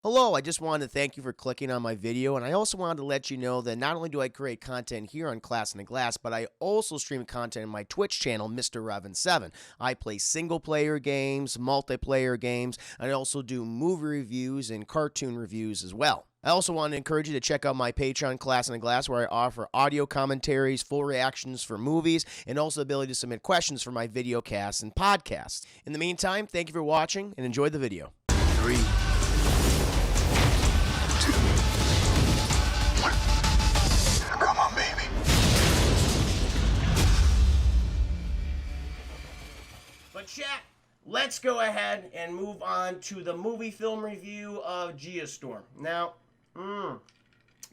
Hello, I just wanted to thank you for clicking on my video, and I also wanted to let you know that not only do I create content here on Class in the Glass, but I also stream content in my Twitch channel, Mr. Revan7. I play single-player games, multiplayer games, and I also do movie reviews and cartoon reviews as well. I also want to encourage you to check out my Patreon, Class in the Glass, where I offer audio commentaries, full reactions for movies, and also the ability to submit questions for my video casts and podcasts. In the meantime, thank you for watching, and enjoy the video. 3, 2, 1. Come on, baby. But chat, let's go ahead and move on to the movie film review of Geostorm. Now,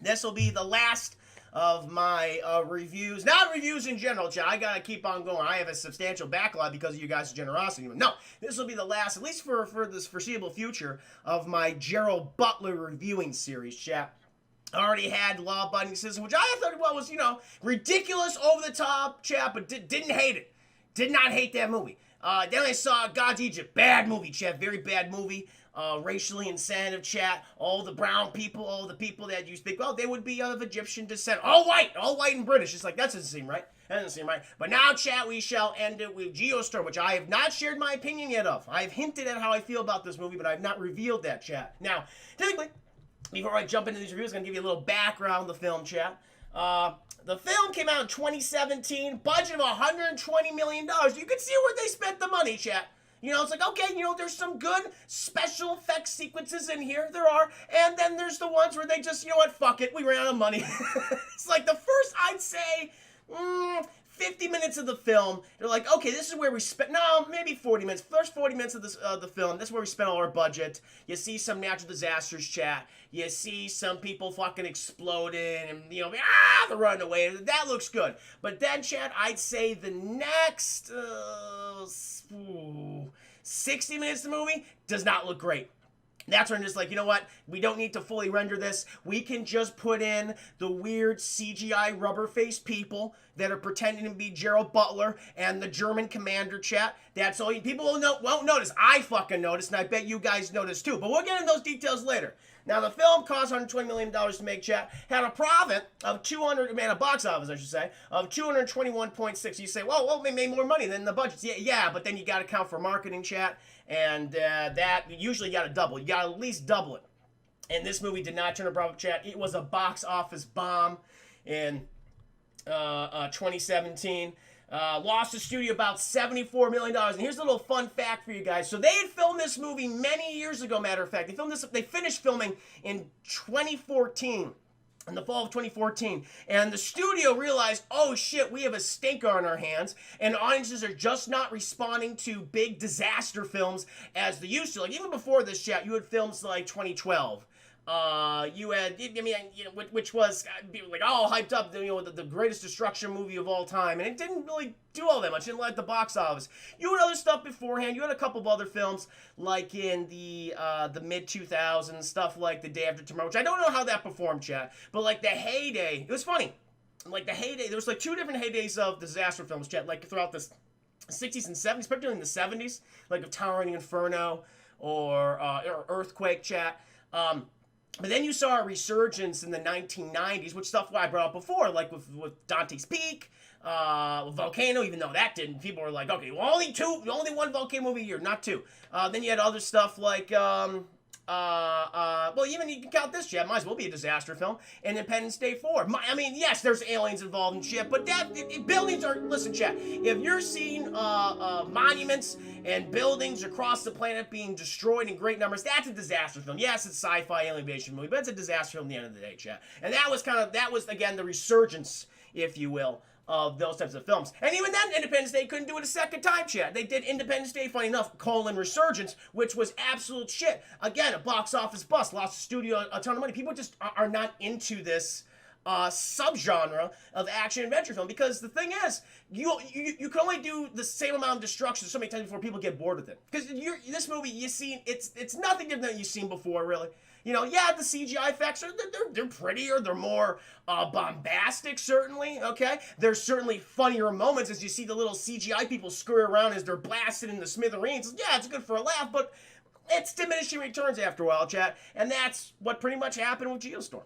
this will be the last of my reviews. Not reviews in general, chat. I gotta keep on going. I have a substantial backlog because of you guys' generosity. No, this will be the last, at least for this foreseeable future, of my Gerald Butler reviewing series, chat. I already had Law Abiding Citizen, which I thought was, ridiculous, over the top, chat, but didn't hate it. Did not hate that movie. Then I saw God's Egypt. Bad movie, chat. Very bad movie. Racially insensitive, chat. All the brown people, all the people that you think, well, they would be of Egyptian descent. All white and British. It's like, that doesn't seem right. That doesn't seem right. But now, chat, we shall end it with Geostorm, which I have not shared my opinion yet of. I have hinted at how I feel about this movie, but I have not revealed that, chat. Now, typically, before I jump into these reviews, I'm going to give you a little background on the film, chat. The film came out in 2017, budget of $120 million. You can see where they spent the money, chat. It's like, okay, there's some good special effects sequences in here. There are. And then there's the ones where they just, you know what, fuck it, we ran out of money. It's like the first, I'd say, 50 minutes of the film, they're like, okay, this is where we spent, no, maybe 40 minutes. First 40 minutes of the film, that's where we spent all our budget. You see some natural disasters, chat. You see some people fucking exploding and, they're running away. That looks good. But then, chat, I'd say the next 60 minutes of the movie does not look great. That's when I'm just like, you know what? We don't need to fully render this. We can just put in the weird CGI rubber-faced people that are pretending to be Gerald Butler and the German commander, chat. That's all. People won't notice. I fucking noticed, and I bet you guys noticed too. But we'll get into those details later. Now, the film cost $120 million to make, chat. Had a profit of a box office, I should say, of 221.6. You say, well, they made more money than the budgets. Yeah, but then you got to count for marketing, chat. And that, usually you got to double. You got to at least double it. And this movie did not turn a profit, chat. It was a box office bomb in 2017. Lost the studio about $74 million. And here's a little fun fact for you guys. So they had filmed this movie many years ago, matter of fact. They finished filming in 2014. In the fall of 2014, and the studio realized, oh shit, we have a stinker on our hands, and audiences are just not responding to big disaster films as they used to. Like, even before this, chat, you had films like 2012. You had, which was like all hyped up, the greatest destruction movie of all time, and it didn't really do all that much. It didn't light the box office. You had other stuff beforehand. You had a couple of other films, like in the mid 2000s, stuff like The Day After Tomorrow, which I don't know how that performed, chat, but like the heyday, it was funny. Like the heyday, there was like two different heydays of disaster films, chat, like throughout the 60s and 70s, particularly in the 70s, like of Towering Inferno or Earthquake, chat. But then you saw a resurgence in the 1990s, which stuff I brought up before, like with Dante's Peak, Volcano, even though that didn't. People were like, okay, well, only one volcano movie a year, not two. Then you had other stuff like, well, even you can count this, chat, might as well be a disaster film, Independence Day 4. Yes, there's aliens involved and shit, but buildings are, listen, chat, if you're seeing monuments and buildings across the planet being destroyed in great numbers, that's a disaster film. Yes, it's a sci-fi alien invasion movie, but it's a disaster film at the end of the day, chat. And that was again, the resurgence, if you will, of those types of films. And even then, Independence Day couldn't do it a second time, chat. They did Independence Day, funny enough, Resurgence, which was absolute shit. Again, a box office bust, lost the studio a ton of money. People just are not into this subgenre of action-adventure film, because the thing is, you can only do the same amount of destruction so many times before people get bored with it. Because this movie, it's nothing different than you've seen before, really. Yeah, the CGI effects they're prettier, they're more bombastic, certainly. Okay, there's certainly funnier moments as you see the little CGI people scurry around as they're blasted in the smithereens. Yeah, it's good for a laugh, but it's diminishing returns after a while, chat, and that's what pretty much happened with Geostorm.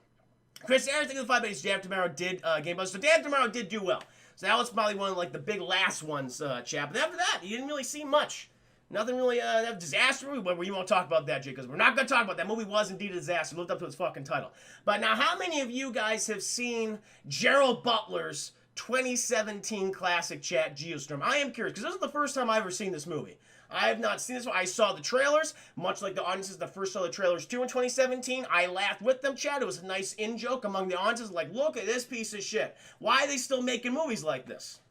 Chris Ayers, thank you for the 5 days. Day After Tomorrow did Game Buzz. So Day After Tomorrow did do well. So that was probably one of like the big last ones, chat. But after that, you didn't really see much. Nothing really, that disaster movie, but we won't talk about that, Jay, because we're not going to talk about that. Movie was indeed a disaster. Lived up to its fucking title. But now, how many of you guys have seen Gerald Butler's 2017 classic, chat, Geostorm? I am curious, because this is the first time I've ever seen this movie. I have not seen this one. I saw the trailers, much like the audiences that first saw the trailers too in 2017. I laughed with them, Chad. It was a nice in-joke among the audiences, like, look at this piece of shit. Why are they still making movies like this?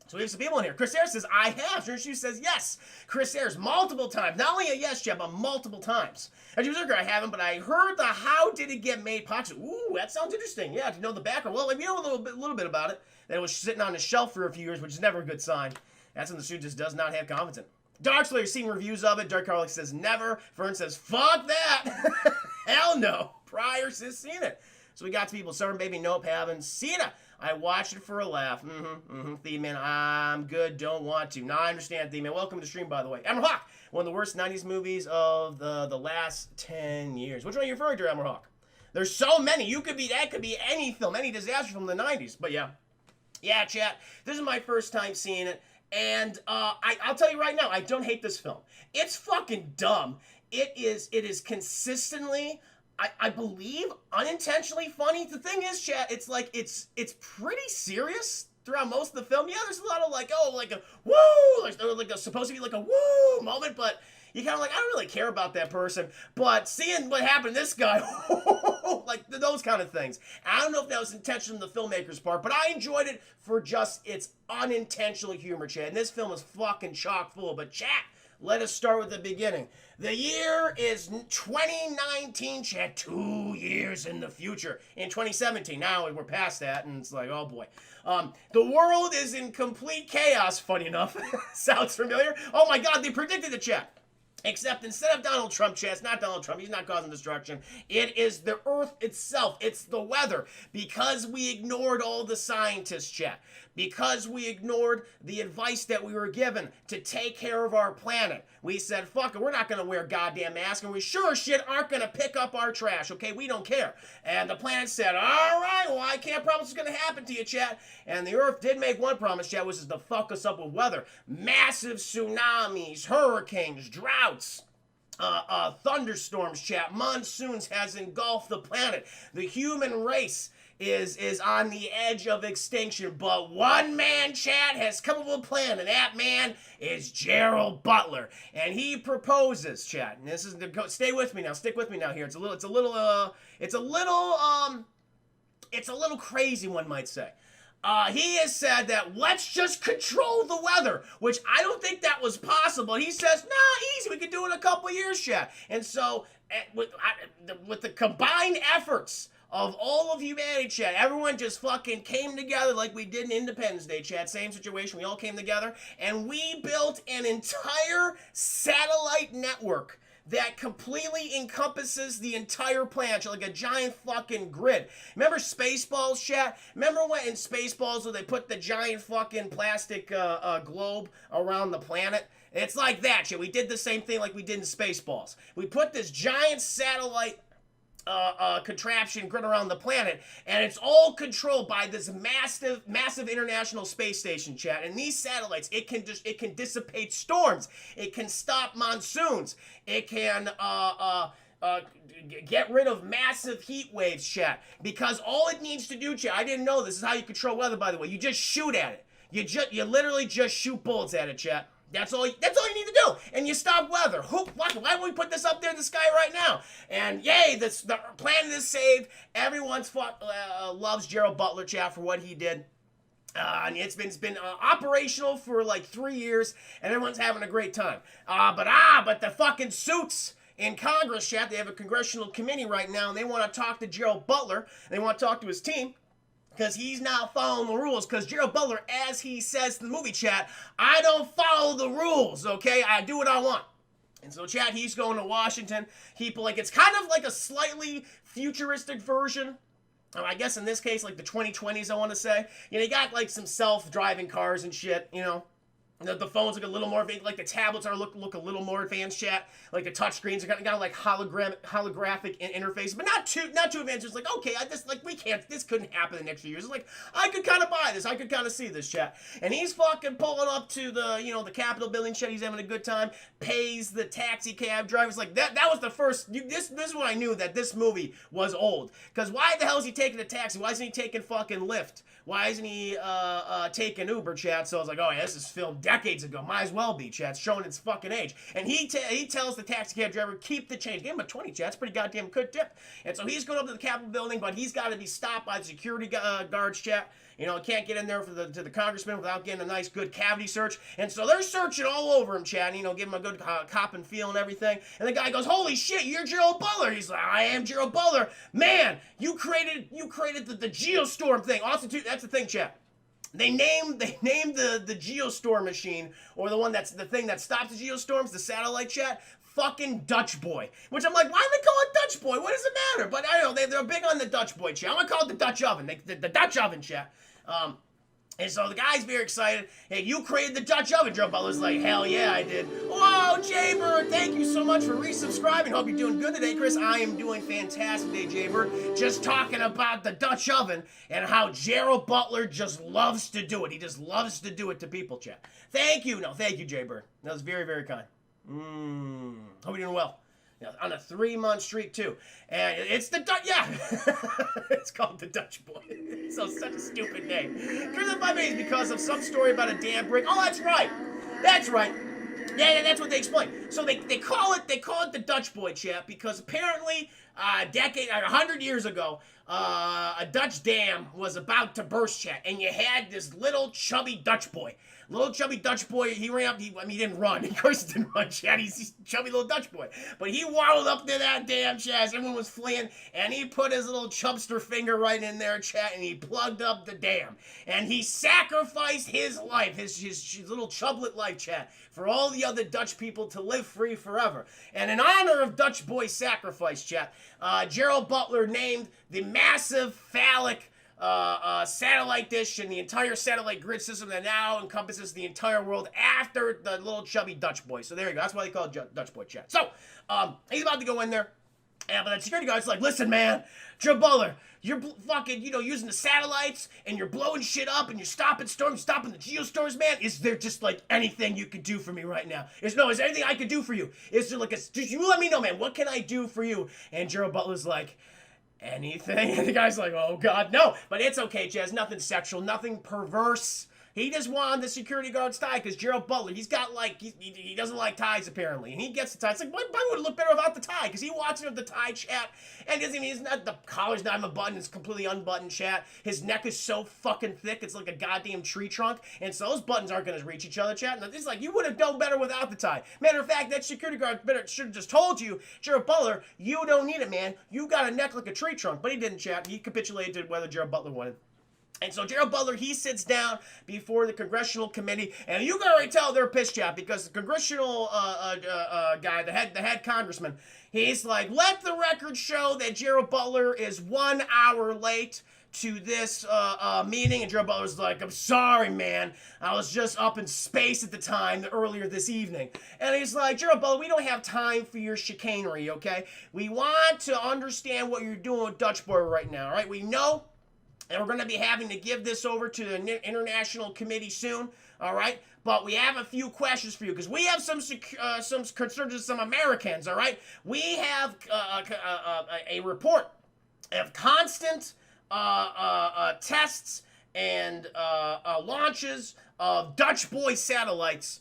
So we have some people in here. Chris Ayers says, I have. Sure, she says, yes. Chris Ayers, multiple times. Not only a yes, Chad, but multiple times. And she was like, I haven't, but I heard the how did it get made podcast. Ooh, that sounds interesting. Yeah, to know the background. Well, like, we know a little bit about it. That it was sitting on a shelf for a few years, which is never a good sign. That's when the suit just does not have confidence in. Darkslayer seen reviews of it. Dark Carlick says never. Fern says fuck that. Hell no. Pryor says seen it. So we got to people. Southern Baby, nope, haven't seen it. I watched it for a laugh. Theme Man, I'm good, don't want to. Now I understand, Theme Man. Welcome to stream, by the way. Emerald Hawk, one of the worst 90s movies of the last 10 years. Which one are you referring to, Emerald Hawk? There's so many. That could be any film, any disaster from the 90s. But yeah. Yeah, chat. This is my first time seeing it. And I'll tell you right now, I don't hate this film. It's fucking dumb. It is consistently, I believe, unintentionally funny. The thing is, chat, it's like, it's pretty serious throughout most of the film. Yeah, there's a lot of like, oh, like a woo, like a supposed to be like a woo moment, but you kind of like, I don't really care about that person. But seeing what happened to this guy, like those kind of things. I don't know if that was intentional on the filmmaker's part, but I enjoyed it for just its unintentional humor, Chad. And this film is fucking chock full. But chat, let us start with the beginning. The year is 2019, Chad. 2 years in the future. In 2017. Now we're past that, and it's like, oh boy. The world is in complete chaos, funny enough. Sounds familiar? Oh my god, they predicted it, chat. Except instead of Donald Trump, chat, it's not Donald Trump. He's not causing destruction. It is the Earth itself. It's the weather. Because we ignored all the scientists, chat. Because we ignored the advice that we were given to take care of our planet. We said, fuck it, we're not going to wear goddamn masks, and we sure as shit aren't going to pick up our trash, okay? We don't care. And the planet said, all right, well, I can't promise it's going to happen to you, chat. And the Earth did make one promise, chat, which is to fuck us up with weather. Massive tsunamis, hurricanes, droughts. Thunderstorms, chat. Monsoons has engulfed the planet. The human race is on the edge of extinction, but one man, chat, has come up with a plan, and that man is Gerald Butler, and he proposes, chat. And this is stay with me now, stick with me now here. It's a little crazy, one might say. He has said that let's just control the weather, which I don't think that was possible. He says, nah, easy, we can do it in a couple of years, chat. And so, with the combined efforts of all of humanity, chat, everyone just fucking came together like we did in Independence Day, chat. Same situation, we all came together, and we built an entire satellite network that completely encompasses the entire planet, like a giant fucking grid. Remember Spaceballs, chat? Remember when in Spaceballs where they put the giant fucking plastic globe around the planet? It's like that, chat. We did the same thing like we did in Spaceballs. We put this giant satellite contraption grid around the planet, and it's all controlled by this massive international space station, chat. And these satellites, it can dissipate storms, it can stop monsoons, it can get rid of massive heat waves, chat. Because all it needs to do, chat, I didn't know this is how you control weather, by the way. You just shoot at it. You literally just shoot bullets at it, chat. That's all you need to do. And you stop weather. Why would we put this up there in the sky right now? And yay, the planet is saved. Everyone loves Gerald Butler, chat, for what he did. And it's been operational for like 3 years, and everyone's having a great time. But the fucking suits in Congress, chat, they have a congressional committee right now, and they want to talk to Gerald Butler. They want to talk to his team. Because he's not following the rules. Because Gerald Butler, as he says in the movie, chat, I don't follow the rules, okay? I do what I want. And so, chat, he's going to Washington. It's kind of like a slightly futuristic version. I guess in this case, like the 2020s, I want to say. You know, you got like some self-driving cars and shit, you know. The phones look a little more advanced, like the tablets are look a little more advanced, chat. Like the touch screens are got like holographic interface, but not too advanced. It's like, okay, this couldn't happen in the next few years. It's like, I could kind of buy this, I could kind of see this, chat. And he's fucking pulling up to the Capitol building, chat. He's having a good time. Pays the taxi cab driver's like that was the first. This is when I knew that this movie was old. Because why the hell is he taking a taxi? Why isn't he taking fucking Lyft? Why isn't he taking Uber, chat? So I was like, oh yeah, this is filmed decades ago. Might as well be, chat. It's showing its fucking age. And he tells the taxi cab driver, keep the change. Give him a 20, chat. It's pretty goddamn good tip. And so he's going up to the Capitol building, but he's got to be stopped by the security guards, chat. Can't get in there to the congressman without getting a nice, good cavity search. And so they're searching all over him, Chad. Give him a good cop and feel and everything. And the guy goes, holy shit, you're Gerald Butler. He's like, I am Gerald Butler. Man, you created the Geostorm thing. Also, too, that's the thing, Chad. They named the Geostorm machine, or the thing that stops the Geostorms, the satellite, chat, fucking Dutch Boy. Which I'm like, why do they call it Dutch Boy? What does it matter? But I don't know, they're big on the Dutch Boy, chat. I'm gonna call it the Dutch Oven. The Dutch Oven, chat. And so the guy's very excited. Hey, you created the Dutch Oven. Joe Butler's like, hell yeah, I did. Whoa, Jaybird, thank you so much for resubscribing. Hope you're doing good today, Chris. I am doing fantastic today, Jaybird. Just talking about the Dutch Oven and how Gerald Butler just loves to do it. He just loves to do it to people, chat. Thank you. No, thank you, Jaybird. That was very, very kind. Hope you're doing well. On a 3-month streak too, and it's the Dutch. Yeah, it's called the Dutch Boy. So such a stupid name. Chris, if I may, is because of some story about a dam break. Oh, that's right. That's right. Yeah, that's what they explain. So they call it the Dutch Boy, chat, because apparently 100 years ago, a Dutch dam was about to burst, chat, and you had this little chubby Dutch boy. He ran up, he didn't run. Of course he didn't run, chat. He's a chubby little Dutch boy. But he waddled up to that damn, chat. Everyone was fleeing, and he put his little chubster finger right in there, chat, and he plugged up the dam. And he sacrificed his life, his little chublet life, chat, for all the other Dutch people to live free forever. And in honor of Dutch Boy's sacrifice, chat, Gerald Butler named the massive phallic satellite dish and the entire satellite grid system that now encompasses the entire world after the little chubby Dutch Boy. So there you go. That's why they call it Dutch Boy, chat. So he's about to go in there. But the security guard's like, listen, man, Gerald Butler, you're fucking, using the satellites, and you're blowing shit up, and you're stopping storms, stopping the geostorms, man. Is there just, anything you could do for me right now? Is there anything I could do for you? Is there, just you let me know, man. What can I do for you? And Gerald Butler's like, anything? And the guy's like, oh, God, no. But it's okay, Jazz. Nothing sexual, nothing perverse. He just wanted the security guard's tie because Gerald Butler, he's got he doesn't like ties apparently, and he gets the tie. It's like, why would it look better without the tie? Because he walks into the tie, chat, and the collar's not even buttoned, it's completely unbuttoned, chat. His neck is so fucking thick, it's like a goddamn tree trunk, and so those buttons aren't gonna reach each other, chat. And it's like, you would have done better without the tie. Matter of fact, that security guard should have just told you, Gerald Butler, you don't need it, man. You got a neck like a tree trunk, but he didn't, chat. He capitulated to whether Gerald Butler wanted. And so Gerald Butler, he sits down before the congressional committee, and you can already tell they're pissed, chat, because the congressional guy, the head congressman, he's like, let the record show that Gerald Butler is 1 hour late to this meeting. And Gerald Butler's like, I'm sorry, man. I was just up in space at the time, earlier this evening. And he's like, Gerald Butler, we don't have time for your chicanery, okay? We want to understand what you're doing with Dutch Boy right now, all right? We know. And we're going to be having to give this over to the international committee soon, all right? But we have a few questions for you because we have some concerns with some Americans, all right? We have a report of constant tests and launches of Dutch Boy satellites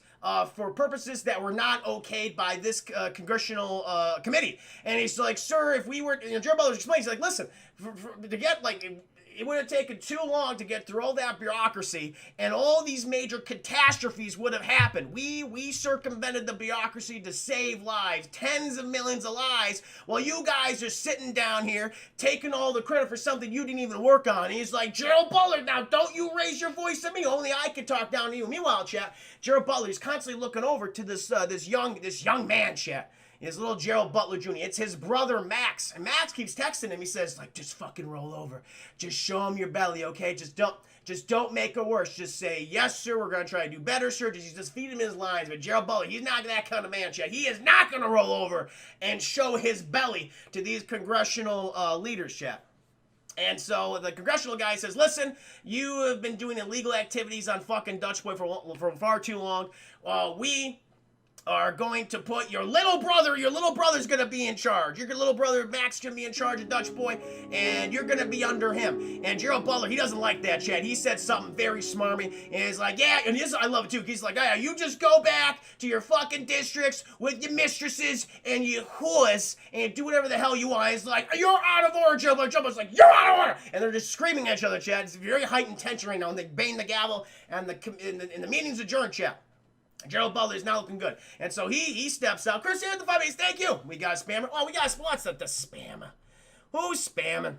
for purposes that were not okayed by this congressional committee. And he's like, sir, if we were, Joe Butler explains, he's like, listen, to get, it would have taken too long to get through all that bureaucracy, and all these major catastrophes would have happened. We circumvented the bureaucracy to save lives, tens of millions of lives, while you guys are sitting down here taking all the credit for something you didn't even work on. And he's like, Gerald Butler, now don't you raise your voice at me. Only I can talk down to you. Meanwhile, chat, Gerald Butler is constantly looking over to this young man, chat. is little Gerald Butler Jr. It's his brother Max, and Max keeps texting him. He says, like, just fucking roll over, just show him your belly, okay? Just don't make it worse. Just say, yes, sir, we're going to try to do better, sir. Just feed him his lines. But Gerald Butler, he's not that kind of man, Chad. He is not going to roll over and show his belly to these congressional leaders, Chad. And so the congressional guy says, listen, you have been doing illegal activities on fucking Dutch Boy for far too long. We are going to put your little brother's going to be in charge. Your little brother Max is going to be in charge of Dutch Boy, and you're going to be under him. And Gerald Butler, he doesn't like that, Chad. He said something very smarmy, and he's like, yeah, and I love it too. He's like, yeah, you just go back to your fucking districts with your mistresses and your whores and do whatever the hell you want. He's like, you're out of order, Gerald Butler. Gerald Butler's like, you're out of order. And they're just screaming at each other, Chad. It's very heightened tension right now, and they bang the gavel, and the meeting's adjourned, Chad. Gerald Butler is not looking good. And so he steps out. Chris, here at the 5 minutes. Thank you. We got a spammer. Oh, we got what's the spammer? Who's spamming?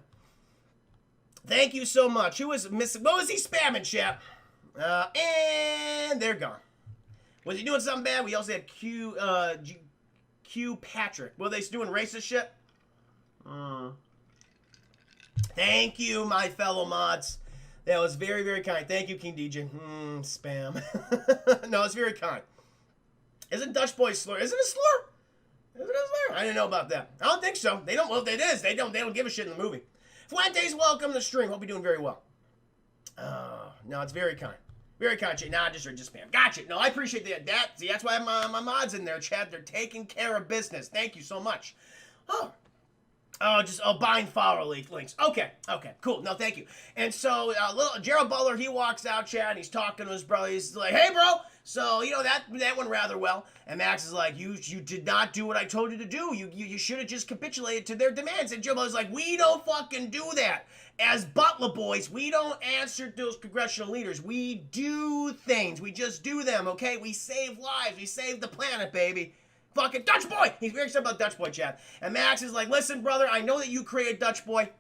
Thank you so much. Who was missing? What was he spamming, chap? And they're gone. Was he doing something bad? We also had Q Patrick. Were they doing racist shit? Thank you, my fellow mods. That was very, very kind. Thank you, King DJ. Spam. No, it's very kind. Isn't Dutch Boy slur? Is it a slur? Is it a slur? I didn't know about that. I don't think so. They don't. Well, if it is, they don't give a shit in the movie. Fuentes, welcome to the stream. Hope you're doing very well. No, it's very kind. Very kind. Nah, just spam. Gotcha. No, I appreciate that. See, that's why my mods in there, Chad. They're taking care of business. Thank you so much. Buying follower links. Okay, cool. No, thank you. And so, little Gerald Butler, he walks out, Chad, and he's talking to his brother. He's like, hey, bro, so, that went rather well. And Max is like, you did not do what I told you to do. You should have just capitulated to their demands. And Gerald Butler's like, we don't fucking do that. As Butler boys, we don't answer to those congressional leaders. We do things. We just do them, okay? We save lives. We save the planet, baby. Fucking Dutch Boy! He's very excited about Dutch Boy, Chad. And Max is like, listen, brother, I know that you created Dutch Boy,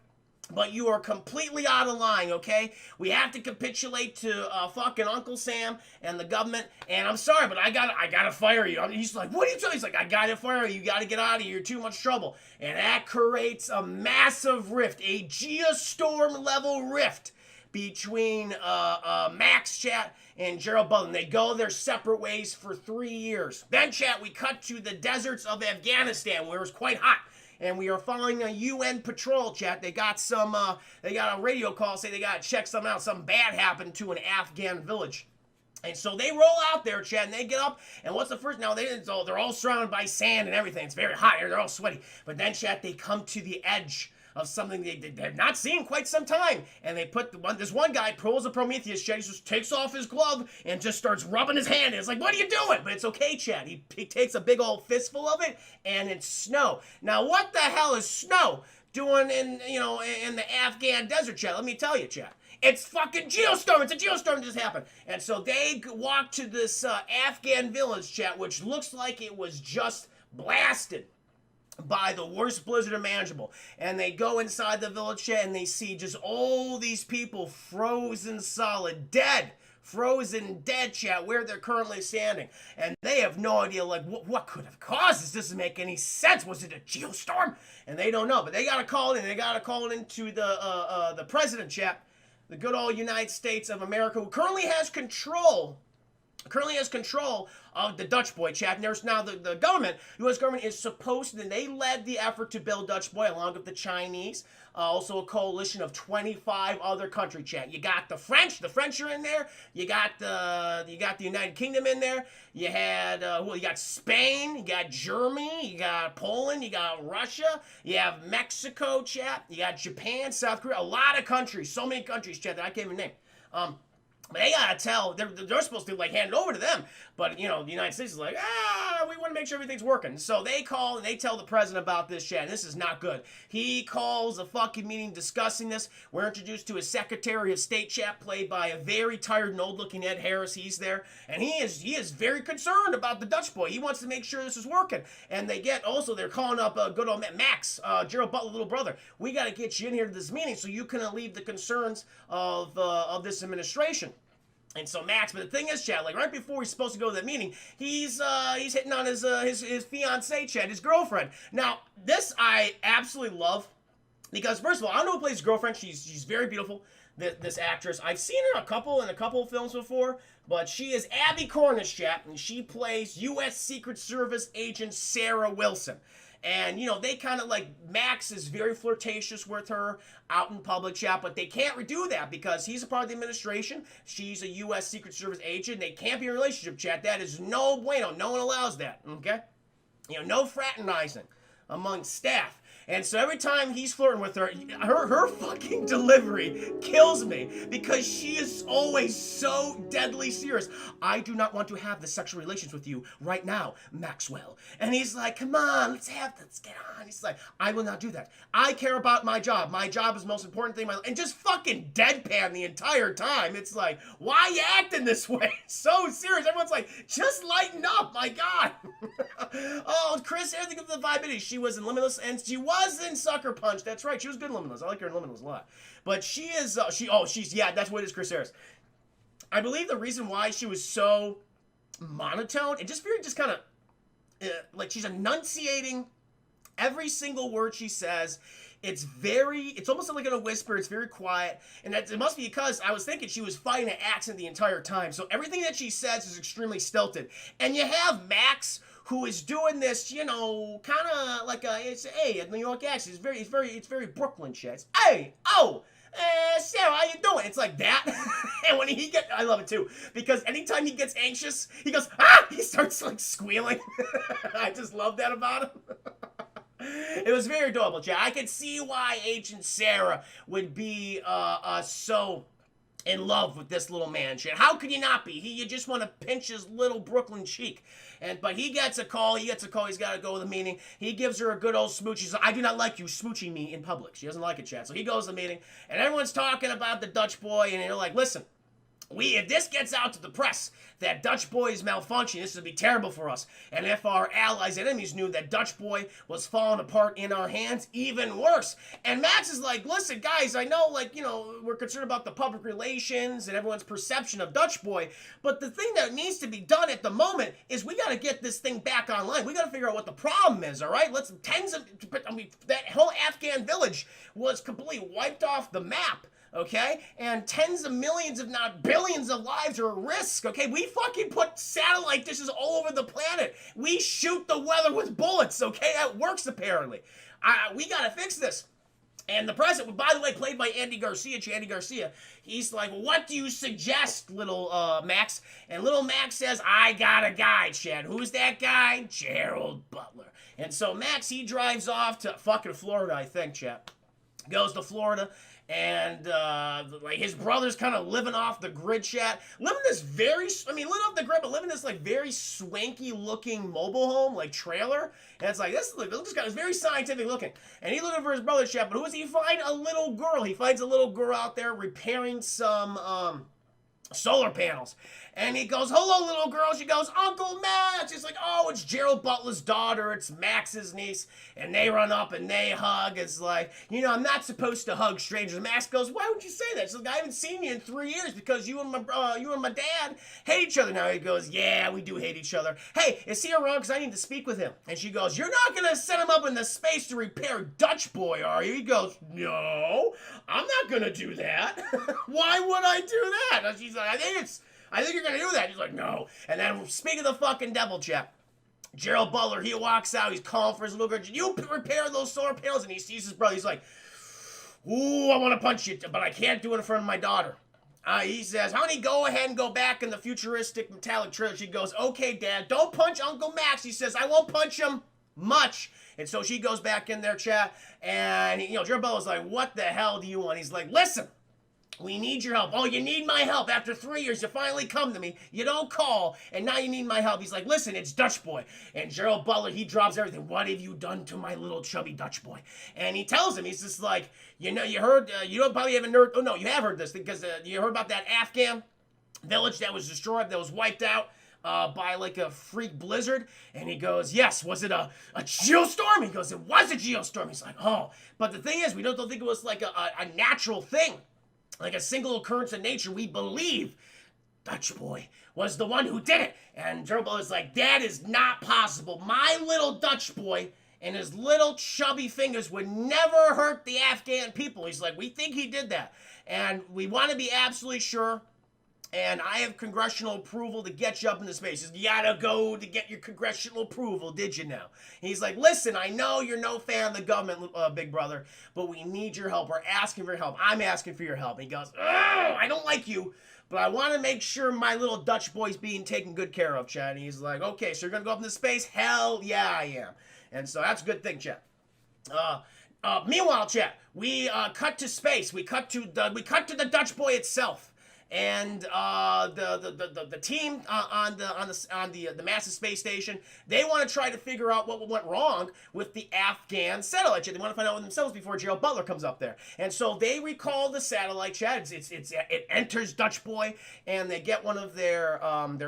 but you are completely out of line, okay? We have to capitulate to fucking Uncle Sam and the government, and I'm sorry, but I gotta fire you. He's like, what are you doing? He's like, I gotta fire you. You gotta get out of here. You're too much trouble. And that creates a massive rift, a Geostorm level rift between Max, chat, and Gerald Butler. They go their separate ways for 3 years. Then, chat, we cut to the deserts of Afghanistan, where it was quite hot. And we are following a UN patrol, chat. They got they got a radio call saying they got to check something out. Something bad happened to an Afghan village. And so they roll out there, Chad, and they get up, and what's the first? Now, they're all surrounded by sand and everything. It's very hot. They're all sweaty. But then, Chad, they come to the edge of something they have not seen in quite some time. And they put this one guy pulls a Prometheus, Chad. He just takes off his glove and just starts rubbing his hand. And it's like, what are you doing? But it's okay, Chad. He takes a big old fistful of it, and it's snow. Now, what the hell is snow doing in the Afghan desert, Chad? Let me tell you, Chad. It's fucking Geostorm. It's a Geostorm that just happened. And so they walk to this Afghan village, Chad, which looks like it was just blasted by the worst blizzard imaginable. And they go inside the village, and they see just all these people frozen solid, frozen dead, chat, where they're currently standing. And they have no idea, like, what could have caused this? Doesn't make any sense. Was it a Geostorm? And they don't know. But they got to call in. They got to call it into the president, chat, the good old United States of America, who currently has control of the Dutch Boy, chat. And there's now the government, U.S. government, is supposed to, and they led the effort to build Dutch Boy along with the Chinese, also a coalition of 25 other countries, chat. You got the French are in there. You got the United Kingdom in there. You had you got Spain, you got Germany, you got Poland, you got Russia, you have Mexico, chat. You got Japan, South Korea, a lot of countries, so many countries, chat, that I can't even name. But they gotta tell, they're supposed to, like, hand it over to them. But, the United States is like, we want to make sure everything's working. So they call and they tell the president about this, chat. This is not good. He calls a fucking meeting discussing this. We're introduced to his Secretary of State, chat, played by a very tired and old-looking Ed Harris. He's there. And he is very concerned about the Dutch Boy. He wants to make sure this is working. And they're calling up good old Max, Gerald Butler, little brother. We got to get you in here to this meeting so you can alleviate the concerns of this administration. And so Max, but the thing is, Chad, like right before he's supposed to go to that meeting, he's hitting on his fiancée, Chad, his girlfriend. Now, this I absolutely love because first of all, I don't know who plays his girlfriend. She's very beautiful. This actress, I've seen her in a couple of films before, but she is Abby Cornish, Chad, and she plays U.S. Secret Service agent Sarah Wilson. And, you know, they kind of like, Max is very flirtatious with her out in public, chat, but they can't redo that because he's a part of the administration. She's a U.S. Secret Service agent. They can't be in a relationship, chat. That is no bueno. No one allows that, okay? You know, no fraternizing among staff. And so every time he's flirting with her, her fucking delivery kills me because she is always so deadly serious. I do not want to have the sexual relations with you right now, Maxwell. And he's like, come on, let's get on. He's like, I will not do that. I care about my job. My job is the most important thing in my life. And just fucking deadpan the entire time. It's like, why are you acting this way? So serious. Everyone's like, just lighten up, my God. Oh, Chris, everything of the vibe it is. She was in Limitless and she was in Sucker Punch. That's right. She was good in Limitless. I like her in Limitless a lot. But she is, yeah, that's what it is, Chris Harris. I believe the reason why she was so monotone and just kind of, like she's enunciating every single word she says. It's almost like in a whisper. It's very quiet. And it must be because I was thinking she was fighting an accent the entire time. So everything that she says is extremely stilted. And you have Max, who is doing this, you know, kind of like a New York accent. It's very Brooklyn shit. It's, hey, Sarah, how you doing? It's like that. And when I love it too, because anytime he gets anxious, he goes, he starts like squealing. I just love that about him. It was very adorable, Jack. I could see why Agent Sarah would be so in love with this little man, shit. How could you not be? You just want to pinch his little Brooklyn cheek. But he gets a call. He's got to go to the meeting. He gives her a good old smooch. He's like, I do not like you smooching me in public. She doesn't like it, Chad. So he goes to the meeting, and everyone's talking about the Dutch boy, and they're like, listen, if this gets out to the press that Dutch boy is malfunctioning, this would be terrible for us. And if our allies and enemies knew that Dutch boy was falling apart in our hands, even worse. And Max is like, listen, guys, I know, like, you know, we're concerned about the public relations and everyone's perception of Dutch boy, but the thing that needs to be done at the moment is we got to get this thing back online. We got to figure out what the problem is, all right? That whole Afghan village was completely wiped off the map. Okay? And tens of millions, if not billions of lives are at risk, okay? We fucking put satellite dishes all over the planet. We shoot the weather with bullets, okay? That works, apparently. We gotta fix this. And the president, by the way, played by Andy Garcia, he's like, what do you suggest, little Max? And little Max says, I got a guy, Chad. Who's that guy? Gerald Butler. And so Max, he drives off to fucking Florida, I think, Chad. Goes to Florida. And, like, his brother's kind of living off the grid, chat. Living off the grid, but living this, like, very swanky-looking mobile home, like, trailer. And it's like, this guy is very scientific looking. And he's looking for his brother, chat. But who does he find? A little girl. He finds a little girl out there repairing some, solar panels. And he goes, hello, little girl. She goes, Uncle Max. He's like, oh, it's Gerald Butler's daughter. It's Max's niece. And they run up and they hug. It's like, you know, I'm not supposed to hug strangers. Max goes, why would you say that? She's like, I haven't seen you in 3 years because you and my dad hate each other now. He goes, yeah, we do hate each other. Hey, is he around? Because I need to speak with him. And she goes, you're not going to set him up in the space to repair Dutch boy, are you? He goes, no, I'm not going to do that. Why would I do that? And she's like, I think you're going to do that. He's like, no. And then, speaking of the fucking devil, chap, Gerald Butler, he walks out. He's calling for his little girl. You repair those solar panels. And he sees his brother. He's like, ooh, I want to punch you, but I can't do it in front of my daughter. He says, honey, go ahead and go back in the futuristic metallic trailer. She goes, okay, Dad, don't punch Uncle Max. He says, I won't punch him much. And so she goes back in there, chat. And, you know, Gerald Butler's like, what the hell do you want? He's like, listen. We need your help. Oh, you need my help. After 3 years, you finally come to me. You don't call, and now you need my help. He's like, listen, it's Dutch boy. And Gerald Butler, he drops everything. What have you done to my little chubby Dutch boy? And he tells him, he's just like, you know, you heard, you don't probably haven't heard, oh no, you have heard this, because you heard about that Afghan village that was destroyed, that was wiped out by like a freak blizzard. And he goes, yes, was it a geostorm? He goes, it was a geostorm. He's like, oh, but the thing is, we don't think it was like a natural thing. Like a single occurrence in nature. We believe Dutch boy was the one who did it. And Gerbil is like, that is not possible. My little Dutch boy and his little chubby fingers would never hurt the Afghan people. He's like, we think he did that. And we want to be absolutely sure. And I have congressional approval to get you up into space. He says, you gotta go to get your congressional approval, did you now? And he's like, listen, I know you're no fan of the government, big brother, but we need your help. We're asking for your help. I'm asking for your help. And he goes, oh, I don't like you, but I want to make sure my little Dutch boy's being taken good care of, Chad. And he's like, okay, so you're gonna go up into space? Hell yeah, I am. And so that's a good thing, Chad. Meanwhile, Chad, we cut to space. We cut to the Dutch boy itself. And the team on the massive space station, they want to try to figure out what went wrong with the Afghan satellite. They want to find out themselves before Gerald Butler comes up there. And so they recall the satellite, Chad. It enters Dutch boy, and they get one of their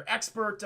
expert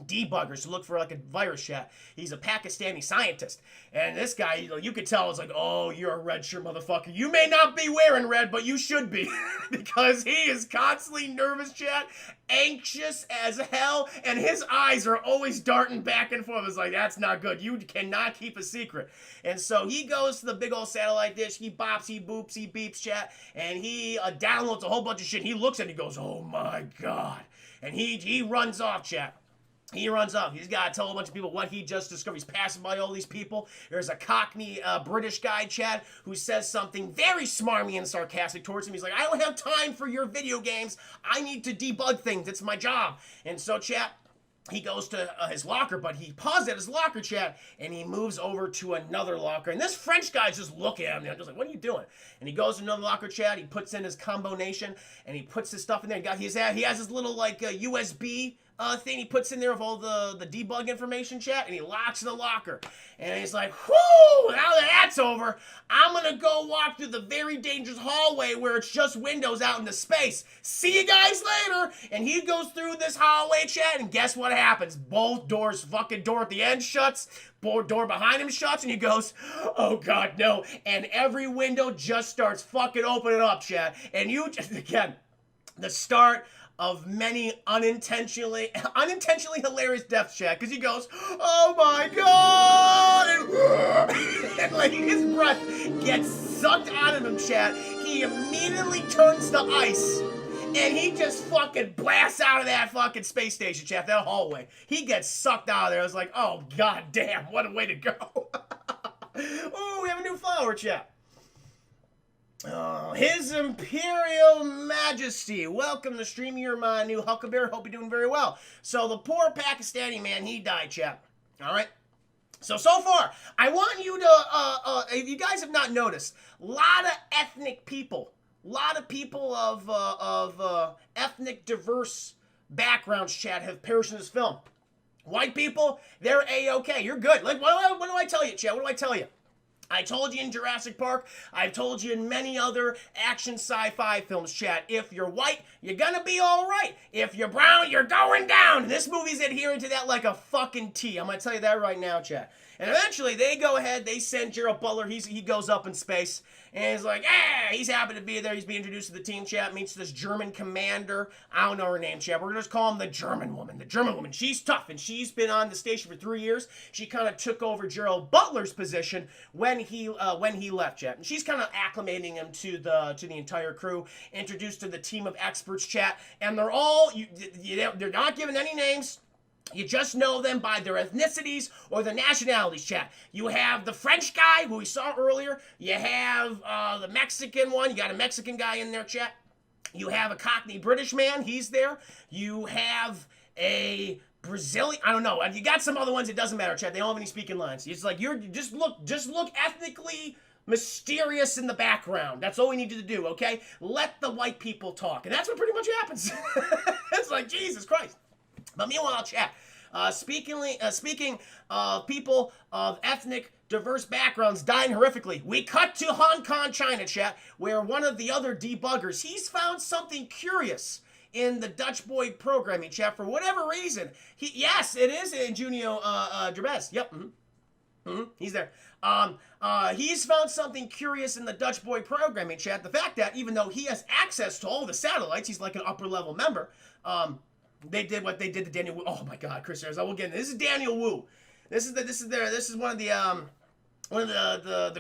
debuggers to look for like a virus, chat. He's a Pakistani scientist, and this guy, you could tell, is like, oh, you're a red shirt motherfucker. You may not be wearing red, but you should be, because he is constantly nervous, chat, anxious as hell, and his eyes are always darting back and forth. It's like, that's not good. You cannot keep a secret. And so he goes to the big old satellite dish. He bops, he boops, he beeps, chat, and he downloads a whole bunch of shit. He looks at it, he goes, oh my god, and he runs off, chat. He runs off. He's got to tell a bunch of people what he just discovered. He's passing by all these people. There's a Cockney British guy, Chad, who says something very smarmy and sarcastic towards him. He's like, I don't have time for your video games. I need to debug things. It's my job. And so, Chad, he goes to his locker, but he paused at his locker, Chad, and he moves over to another locker. And this French guy's just looking at him. I'm just like, what are you doing? And he goes to another locker, Chad. He puts in his combination, and he puts his stuff in there. He has his little, like, USB thing he puts in there of all the debug information, chat, and he locks in the locker. And he's like, whoo, now that that's over, I'm gonna go walk through the very dangerous hallway where it's just windows out into space. See you guys later. And he goes through this hallway, chat, and guess what happens? Both doors, fucking door at the end shuts, door behind him shuts, and he goes, oh god, no. And every window just starts fucking opening up, chat. And you just, again, the start of many unintentionally hilarious deaths, chat, because he goes, oh my god, and like his breath gets sucked out of him, chat. He immediately turns to ice, and he just fucking blasts out of that fucking space station, chat, that hallway. He gets sucked out of there. I was like, oh god damn, what a way to go. Oh, we have a new flower, chat. Oh, His Imperial Majesty, welcome to stream. You're my new Huckleberry. Hope you're doing very well. So the poor Pakistani man, he died, chap. All right. So far, I want you to, if you guys have not noticed, a lot of ethnic people, a lot of people of ethnic diverse backgrounds, chat, have perished in this film. White people, they're A-okay. You're good. Like, what do I tell you, chat? What do I tell you? I told you in Jurassic Park, I've told you in many other action sci-fi films, chat. If you're white, you're gonna be alright. If you're brown, you're going down. This movie's adhering to that like a fucking T. I'm gonna tell you that right now, chat. And eventually, they go ahead, they send Gerald Butler, he goes up in space, and he's like, he's happy to be there. He's being introduced to the team, chat, meets this German commander. I don't know her name, chat. We're gonna just call him the German woman. The German woman. She's tough, and she's been on the station for 3 years. She kind of took over Gerald Butler's position when he left, chat. And she's kind of acclimating him to the entire crew, introduced to the team of experts, chat, and they're all, they're not given any names. You just know them by their ethnicities or their nationalities, chat. You have the French guy, who we saw earlier. You have the Mexican one. You got a Mexican guy in there, chat. You have a Cockney British man. He's there. You have a Brazilian. I don't know. You got some other ones. It doesn't matter, chat. They don't have any speaking lines. It's like, just look ethnically mysterious in the background. That's all we need you to do, okay? Let the white people talk. And that's what pretty much happens. It's like, Jesus Christ. But meanwhile, chat, speaking of people of ethnic diverse backgrounds dying horrifically, we cut to Hong Kong, China, chat, where one of the other debuggers, he's found something curious in the Dutch boy programming, chat, for whatever reason. Yes, it is Junio Derbez. Yep. Mm-hmm. He's there. He's found something curious in the Dutch Boy programming chat. The fact that even though he has access to all the satellites, he's like an upper level member. They did what they did to Daniel Wu. Oh my God, Chris Ayers. I will get into this. This is Daniel Wu. This is one of the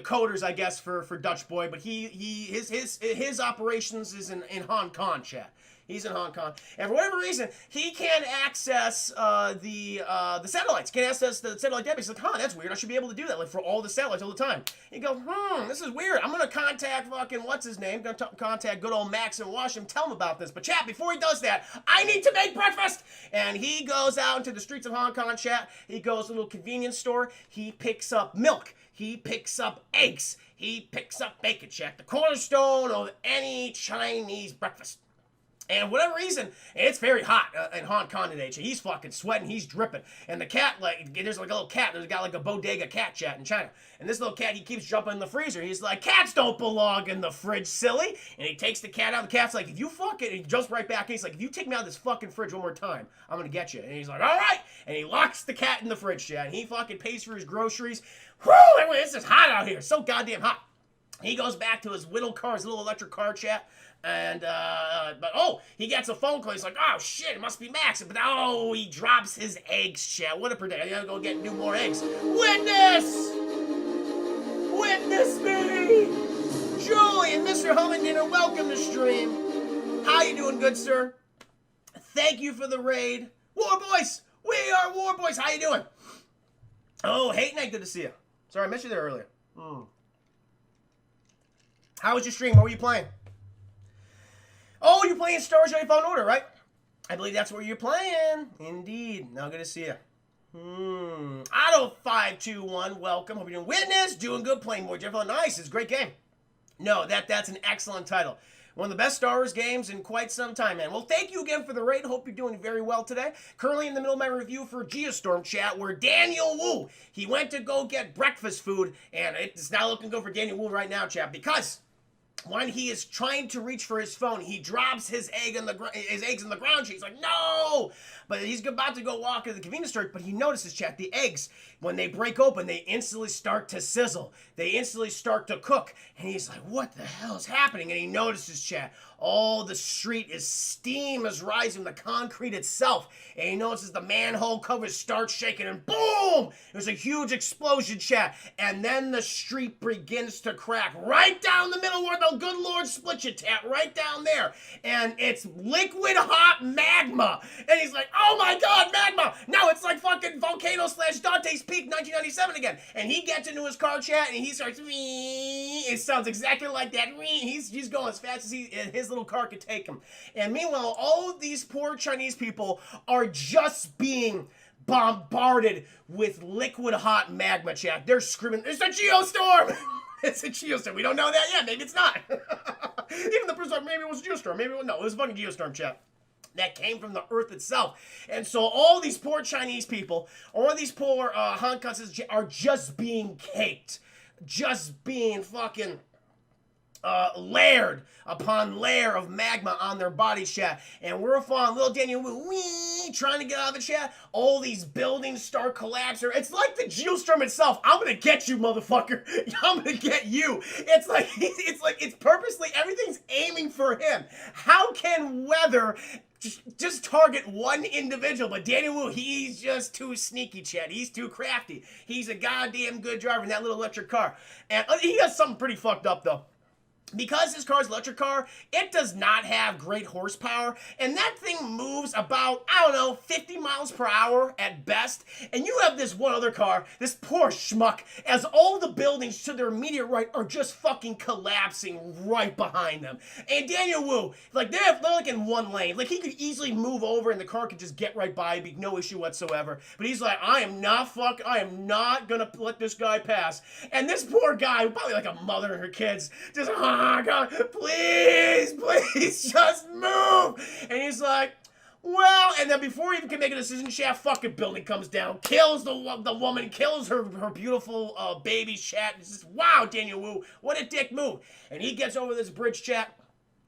coders, I guess, for Dutch Boy. But his operations is in Hong Kong, chat. He's in Hong Kong, and for whatever reason, he can't access the satellites. Can't access the satellite data. He's like, that's weird. I should be able to do that, like for all the satellites all the time. You go, this is weird. I'm gonna contact fucking what's his name? Gonna contact good old Max in Washington. Tell him about this. But chat, before he does that, I need to make breakfast. And he goes out into the streets of Hong Kong. Chat. He goes to a little convenience store. He picks up milk. He picks up eggs. He picks up bacon. Chat. The cornerstone of any Chinese breakfast. And for whatever reason, it's very hot in Hong Kong today. He's fucking sweating. He's dripping. And the cat, there's like a little cat. There's got like a bodega cat chat in China. And this little cat, he keeps jumping in the freezer. He's like, cats don't belong in the fridge, silly. And he takes the cat out. The cat's like, if you fucking, he jumps right back. And he's like, if you take me out of this fucking fridge one more time, I'm going to get you. And he's like, all right. And he locks the cat in the fridge, chat. And he fucking pays for his groceries. Whew, this is hot out here. So goddamn hot. He goes back to his little car, his little electric car chat. And, he gets a phone call. He's like, oh, shit, it must be Max. But, he drops his eggs, chat. What a prediction. I gotta go get more eggs. Witness! Witness me! Julie and Mr. Hummindinger, welcome to stream. How you doing, good sir? Thank you for the raid. War Boys! We are War Boys. How you doing? Oh, Hate Night, good to see you. Sorry, I missed you there earlier. How was your stream? What were you playing? Oh, you're playing Star Wars Jedi Fallen Order, right? I believe that's where you're playing. Indeed. Now good to see you. Otto521, welcome. Hope you're doing Witness. Doing good, playing more Jedi Fallen. Nice. It's a great game. No, that's an excellent title. One of the best Star Wars games in quite some time, man. Well, thank you again for the raid. Hope you're doing very well today. Currently in the middle of my review for Geostorm chat, where Daniel Wu, he went to go get breakfast food, and it's not looking good for Daniel Wu right now, chat, because when he is trying to reach for his phone, he drops his eggs in the ground. He's like, no! But he's about to go walk into the convenience store, but he notices, chat, the eggs, when they break open, they instantly start to sizzle. They instantly start to cook. And he's like, what the hell is happening? And he notices, chat, all the street is steam is rising, the concrete itself. And he notices the manhole covers start shaking, and boom! There's a huge explosion, chat. And then the street begins to crack right down the middle where the good Lord split you, chat, right down there. And it's liquid hot magma. And he's like, oh my God, magma! Now it's like fucking Volcano / Dante's Peak 1997 again. And he gets into his car, chat, and he starts, it sounds exactly like that. He's going as fast as his little car could take him. And meanwhile, all of these poor Chinese people are just being bombarded with liquid hot magma, chat. They're screaming, it's a geostorm! It's a geostorm. We don't know that yet. Maybe it's not. Even the person thought maybe it was a geostorm. Maybe no, it was a fucking geostorm, chat. That came from the earth itself. And so all these poor Chinese people, or all these poor Hong Kongers are just being caked. Just being fucking layered upon layer of magma on their body, chat. And we're following little Daniel Wu, trying to get out of the chat. All these buildings start collapsing. It's like the Geostorm itself. I'm gonna get you, motherfucker. I'm gonna get you. It's like it's purposely, everything's aiming for him. How can weather just target one individual? But Daniel Wu, he's just too sneaky, chat. He's too crafty. He's a goddamn good driver in that little electric car. And he has something pretty fucked up, though. Because his car's electric car, it does not have great horsepower, and that thing moves about, 50 miles per hour at best. And you have this one other car, this poor schmuck, as all the buildings to their immediate right are just fucking collapsing right behind them. And Daniel Wu, they're like in one lane. Like, he could easily move over and the car could just get right by, be no issue whatsoever. But he's like, I am not gonna let this guy pass. And this poor guy, probably like a mother and her kids, just, oh God, please, just move. And he's like, well, and then before he even can make a decision, chat, fucking building comes down, kills the woman, kills her beautiful baby, chat. It's just, wow, Daniel Wu, what a dick move. And he gets over this bridge, chat.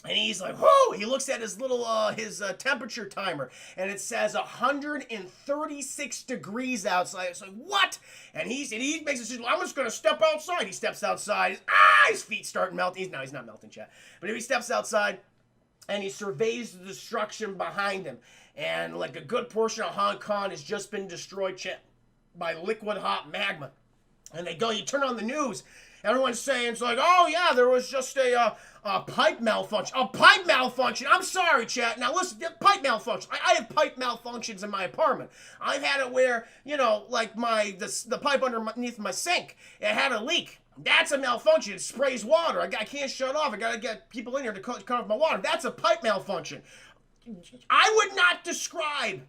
And he's like, whoo! He looks at his little his temperature timer, and it says 136 degrees outside. It's like, what? And he makes a decision. I'm just gonna step outside. He steps outside. His feet start melting. He's not melting, chat. But if he steps outside, and he surveys the destruction behind him, and like a good portion of Hong Kong has just been destroyed, chat, by liquid hot magma. And you turn on the news. Everyone's saying, it's like, oh yeah, there was just a pipe malfunction. A pipe malfunction. I'm sorry, chat. Now listen, pipe malfunction. I have pipe malfunctions in my apartment. I've had it where, like the pipe underneath my sink, it had a leak. That's a malfunction. It sprays water. I can't shut off. I gotta get people in here to cut off my water. That's a pipe malfunction. I would not describe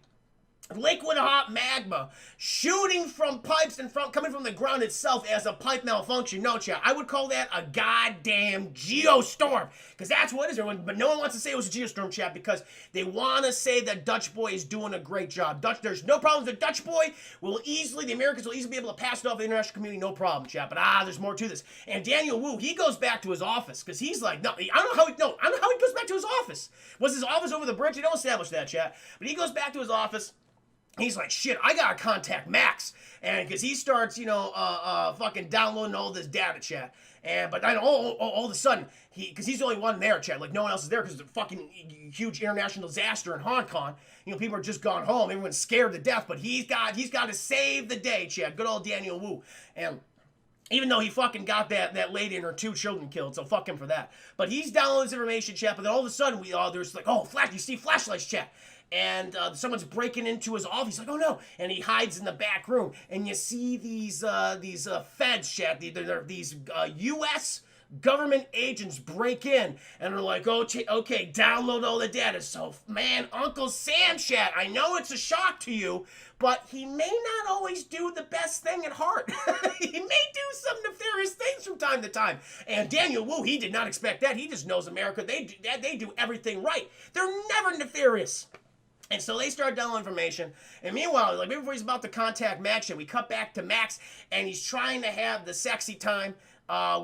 liquid hot magma shooting from pipes and coming from the ground itself as a pipe malfunction. No, chat. I would call that a goddamn geostorm, because that's what it is. But no one wants to say it was a geostorm, chat, because they want to say that Dutch boy is doing a great job. There's no problem with the Dutch boy. The Americans will easily be able to pass it off to the international community, no problem, chat. But there's more to this. And Daniel Wu, he goes back to his office because he's like, I don't know how he goes back to his office. Was his office over the bridge? They don't establish that, chat. But he goes back to his office. He's like, shit, I gotta contact Max. And because he starts, fucking downloading all this data, chat. But then all of a sudden, because he's the only one there, chat. Like, no one else is there because it's a fucking huge international disaster in Hong Kong. People are just gone home. Everyone's scared to death. But he's got to save the day, chat. Good old Daniel Wu. And even though he fucking got that lady and her 2 children killed, so fuck him for that. But he's downloading this information, chat. But then all of a sudden, there's like, you see flashlights, chat. And someone's breaking into his office. He's like, oh no! And he hides in the back room. And you see these feds, chat. These U.S. government agents break in, and they're like, okay, download all the data. So, man, Uncle Sam, chat, I know it's a shock to you, but he may not always do the best thing at heart. He may do some nefarious things from time to time. And Daniel Wu, he did not expect that. He just knows America. They do everything right. They're never nefarious. And so they start downloading information. And meanwhile, like before he's about to contact Max, we cut back to Max, and he's trying to have the sexy time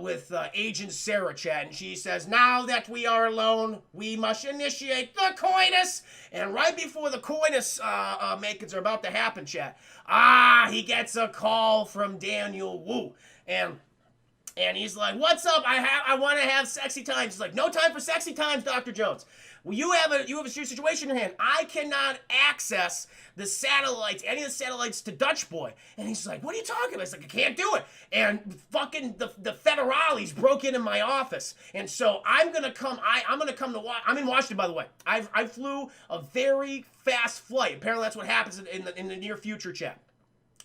with Agent Sarah, chat. And she says, now that we are alone, we must initiate the coitus. And right before the coitus makings are about to happen, chat, he gets a call from Daniel Wu. And he's like, what's up? I want to have sexy times. He's like, no time for sexy times, Dr. Jones. Well, you have a serious situation in your hand. I cannot access the satellites, any of the satellites to Dutch Boy. And he's like, what are you talking about? He's like, I can't do it. And fucking the federales broke into my office. And so I'm going to come to I'm in Washington, by the way. I flew a very fast flight. Apparently that's what happens in the near future, chat.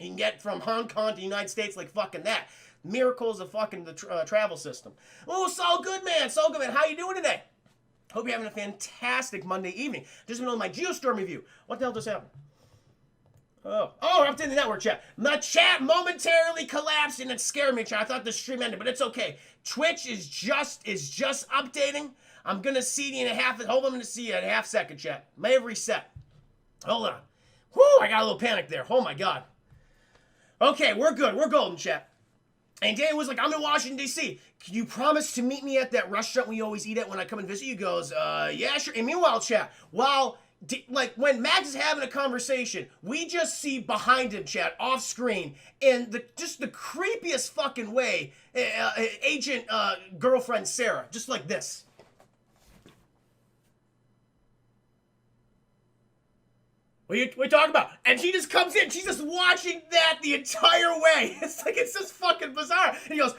You can get from Hong Kong to the United States like fucking that. Miracles of fucking the travel system. Oh, Saul Goodman. Saul Goodman, how you doing today? Hope you're having a fantastic Monday evening. Just been on my Geostorm review. What the hell just happened? Oh, I'm in the network chat. My chat momentarily collapsed and it scared me, chat. I thought the stream ended, but it's okay. Twitch is just updating. I'm gonna see you in a half. Hold on, I'm gonna see you in a half second, chat. May have reset. Hold on. Whoo! I got a little panic there. Oh my god. Okay, we're good. We're golden, chat. And Daniel was like, I'm in Washington, D.C. Can you promise to meet me at that restaurant we always eat at when I come and visit you? He goes, yeah, sure. And meanwhile, chat, when Max is having a conversation, we just see behind him, chat, off screen, in the creepiest fucking way, Agent girlfriend Sarah, just like this. What are you talking about? And she just comes in. She's just watching that the entire way. It's just fucking bizarre. And he goes,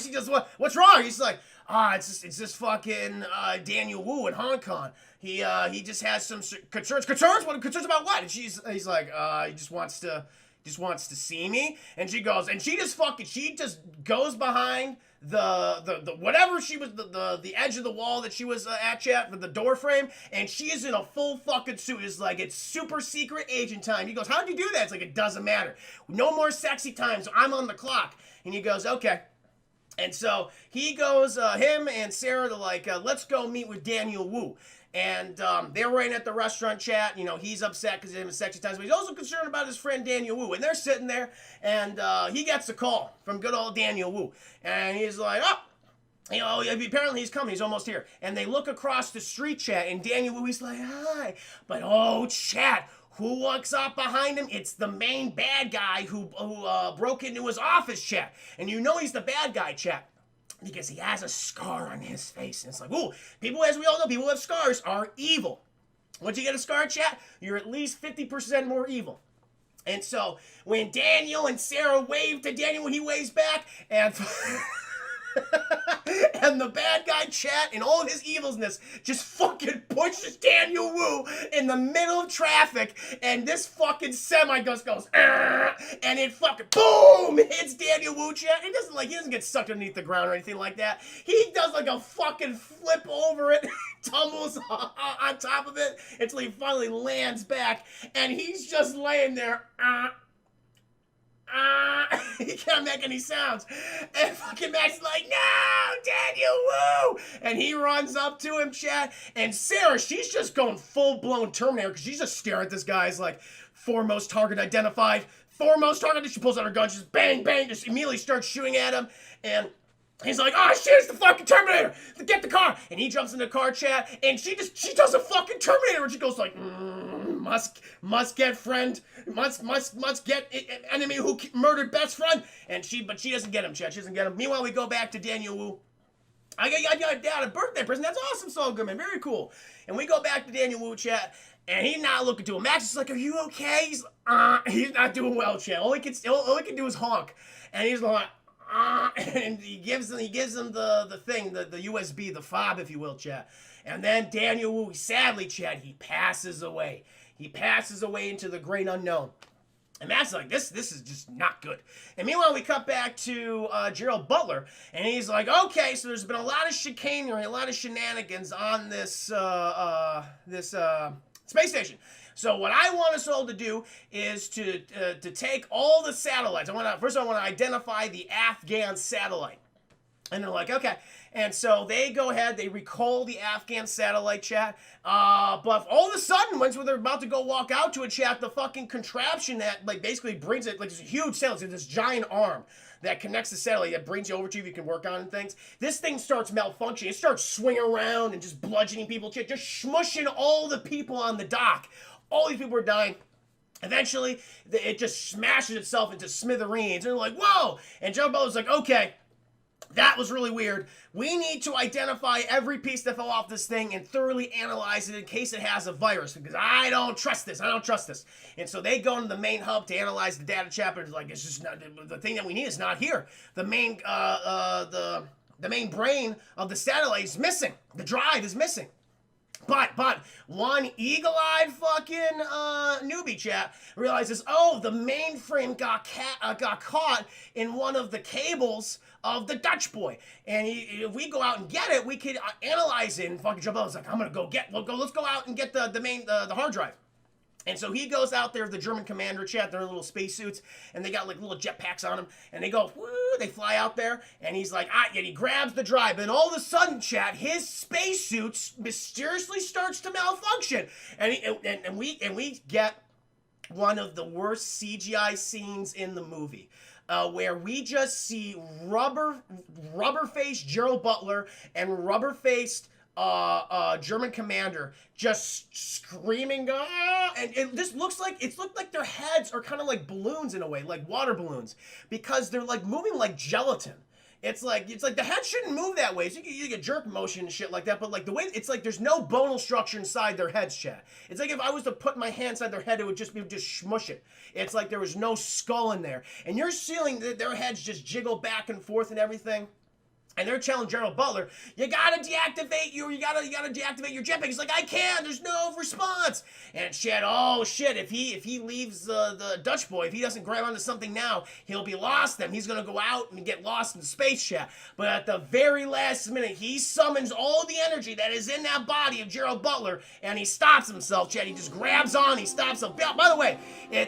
she goes, what's wrong? He's like, it's just fucking Daniel Wu in Hong Kong. He just has some concerns. Concerns? What concerns about what? And he's like, he just wants to see me. And she goes, and she just goes behind the whatever she was, the edge of the wall that she was at, chat, for the door frame, and she is in a full fucking suit. It's like, it's super secret agent time. He goes, how'd you do that? It's like, it doesn't matter. No more sexy times. I'm on the clock. And he goes, okay. And so he goes, him and Sarah, they're like, let's go meet with Daniel Wu. And they're right at the restaurant, chat. He's upset because he's having sexy times, but he's also concerned about his friend Daniel Wu. And they're sitting there, and he gets a call from good old Daniel Wu. And he's like, You know, apparently he's coming. He's almost here. And they look across the street, chat, and Daniel Wu's like, hi. But, oh, chat, who walks up behind him? It's the main bad guy who broke into his office, chat. And you know he's the bad guy, chat, because he has a scar on his face. And it's like, ooh, people, as we all know, people who have scars are evil. Once you get a scar, chat, you're at least 50% more evil. And so when Daniel and Sarah wave to Daniel when he waves back, and and the bad guy, chat, in all of his evilness, just fucking pushes Daniel Wu in the middle of traffic, and this fucking semi goes, and it fucking boom hits Daniel Wu, chat. He doesn't get sucked underneath the ground or anything like that. He does like a fucking flip over it, tumbles on top of it until he finally lands back, and he's just laying there. He can't make any sounds. And fucking Max is like, no, Daniel Wu! And he runs up to him, chat. And Sarah, she's just going full-blown Terminator because she's just staring at this guy's like, foremost target identified. Foremost target. She pulls out her gun. She just bang, bang. Just immediately starts shooting at him. And he's like, oh shit, it's the fucking Terminator! Get the car! And he jumps in the car, chat, and she does a fucking Terminator, and she goes like, must get friend, must get enemy who murdered best friend, but she doesn't get him, chat, she doesn't get him. Meanwhile, we go back to Daniel Wu. I got a birthday present, that's awesome, Saul Goodman, very cool. And we go back to Daniel Wu, chat, and he's not looking to him. Max is like, are you okay? He's not doing well, chat. All he can do is honk. And he's like, and he gives him the thing, the USB, the fob, if you will, chat. And then Daniel Wu, sadly, chat, he passes away. He passes away into the great unknown. And Matt's like, this is just not good. And meanwhile, we cut back to Gerald Butler, and he's like, okay, so there's been a lot of chicanery, a lot of shenanigans on this space station. So what I want us all to do is to take all the satellites. First I want to identify the Afghan satellite. And they're like, okay. And so they go ahead, they recall the Afghan satellite, chat. But all of a sudden, once they're about to go walk out to it, chat, the fucking contraption that like basically brings it, like this huge satellite, like this giant arm that connects the satellite that brings you over to you can work on things. This thing starts malfunctioning. It starts swinging around and just bludgeoning people, chat, just smushing all the people on the dock. All these people are dying. Eventually, it just smashes itself into smithereens. And they're like, whoa! And Joe Butler's like, okay, that was really weird. We need to identify every piece that fell off this thing and thoroughly analyze it in case it has a virus. Because I don't trust this. I don't trust this. And so they go into the main hub to analyze the data chapter. It's like, it's just not, the thing that we need is not here. The main, the main brain of the satellite is missing. The drive is missing. But one eagle-eyed fucking newbie, chat, realizes, oh, the mainframe got caught in one of the cables of the Dutch boy. And if we go out and get it, we could analyze it. And fucking Joe Butler's like, I'm gonna let's go out and get the hard drive. And so he goes out there, the German commander, chat, they're in little spacesuits, and they got like little jetpacks on them, and they go, woo, they fly out there, and he's like, and he grabs the drive, and all of a sudden, chat, his spacesuit mysteriously starts to malfunction, and we get one of the worst CGI scenes in the movie. Where we just see rubber-faced Gerald Butler and rubber-faced German commander just screaming, and it just looked like their heads are kind of like balloons in a way, like water balloons, because they're like moving like gelatin. It's like the head shouldn't move that way. So you get jerk motion and shit like that, but like the way it's like there's no bonal structure inside their heads, chat. It's like if I was to put my hand inside their head, it would just smush it. It's like there was no skull in there, and you're seeing their heads just jiggle back and forth and everything. And they're telling Gerald Butler, you gotta deactivate your jetpack. He's like, I can't, there's no response. And shit, oh shit, if he leaves the Dutch boy, if he doesn't grab onto something now, he'll be lost then. He's gonna go out and get lost in space, chat. But at the very last minute, he summons all the energy that is in that body of Gerald Butler, and he stops himself, chat. He just grabs on, he stops himself. By the way,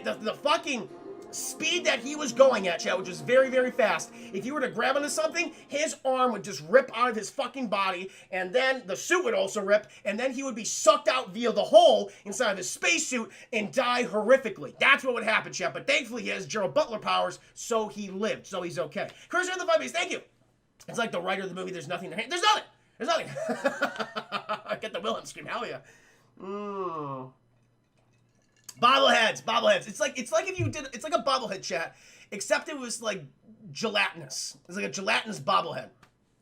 the fucking speed that he was going at, chat, which was very, very fast. If you were to grab onto something, his arm would just rip out of his fucking body, and then the suit would also rip, and then he would be sucked out via the hole inside of his spacesuit and die horrifically. That's what would happen, chat. But thankfully, he has Gerald Butler powers, so he lived, so he's okay. Curse of the 5 days, thank you. It's like the writer of the movie, there's nothing. There's nothing. There's nothing. I get the Wilhelm scream. Hell yeah. Bobbleheads. It's like if you did. It's like a bobblehead, chat, except it was like gelatinous. It's like a gelatinous bobblehead,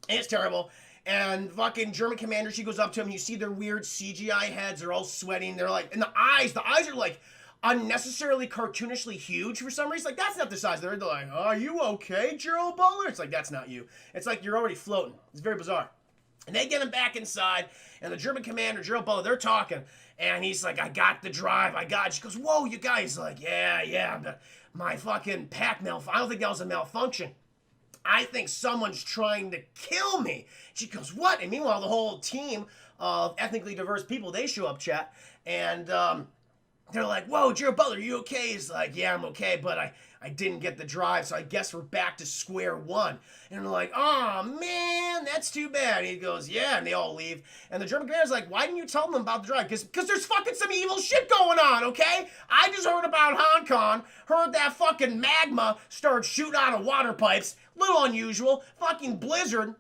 and it's terrible. And fucking German commander, she goes up to him. You see their weird CGI heads. They're all sweating. They're like, and the eyes are like unnecessarily cartoonishly huge for some reason. Like, that's not the size. They're like, oh, are you okay, Gerald Butler? It's like, that's not you. It's like you're already floating. It's very bizarre. And they get him back inside, and the German commander, Gerald Butler, they're talking. And he's like, I got the drive. I got it. She goes, whoa, you guys. Like, yeah. My fucking pack I don't think that was a malfunction. I think someone's trying to kill me. She goes, what? And meanwhile, the whole team of ethnically diverse people, they show up, chat. And they're like, whoa, Gerald Butler, are you okay? He's like, yeah, I'm okay, but I didn't get the drive, so I guess we're back to square one. And they're like, oh, man, that's too bad. And he goes, yeah, and they all leave. And the German commander's like, why didn't you tell them about the drive? Because there's fucking some evil shit going on, okay? I just heard about Hong Kong, heard that fucking magma start shooting out of water pipes. Little unusual. Fucking blizzard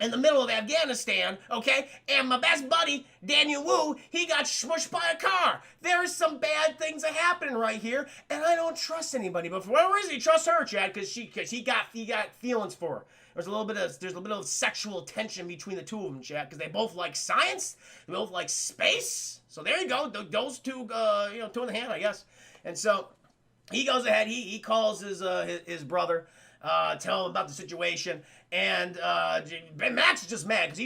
in the middle of Afghanistan, okay? And my best buddy, Daniel Wu, he got smushed by a car. There is some bad things that happening right here, and I don't trust anybody. But for whatever reason, he trusts her, Chad, because he got feelings for her. There's a little bit of sexual tension between the two of them, Chad, because they both like science, they both like space. So there you go, those two, two in the hand, I guess. And so he goes ahead, he calls his brother. Tell him about the situation, and Max is just mad because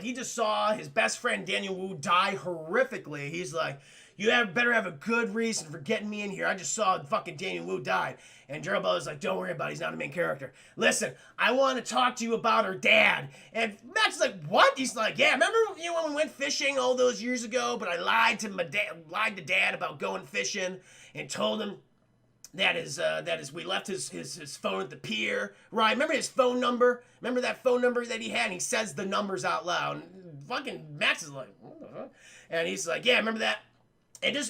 he just saw his best friend Daniel Wu die horrifically. He's like, you better have a good reason for getting me in here. I just saw fucking Daniel Wu die. And Gerald Butler's like, don't worry about it. He's not a main character. Listen, I want to talk to you about her dad. And Max is like, what? He's like, yeah, remember when we went fishing all those years ago, but I lied to Dad about going fishing and told him that is we left his phone at the pier. Right, remember his phone number? Remember that phone number that he had? And he says the numbers out loud. And fucking Max is like, what the fuck? And he's like, yeah, remember that?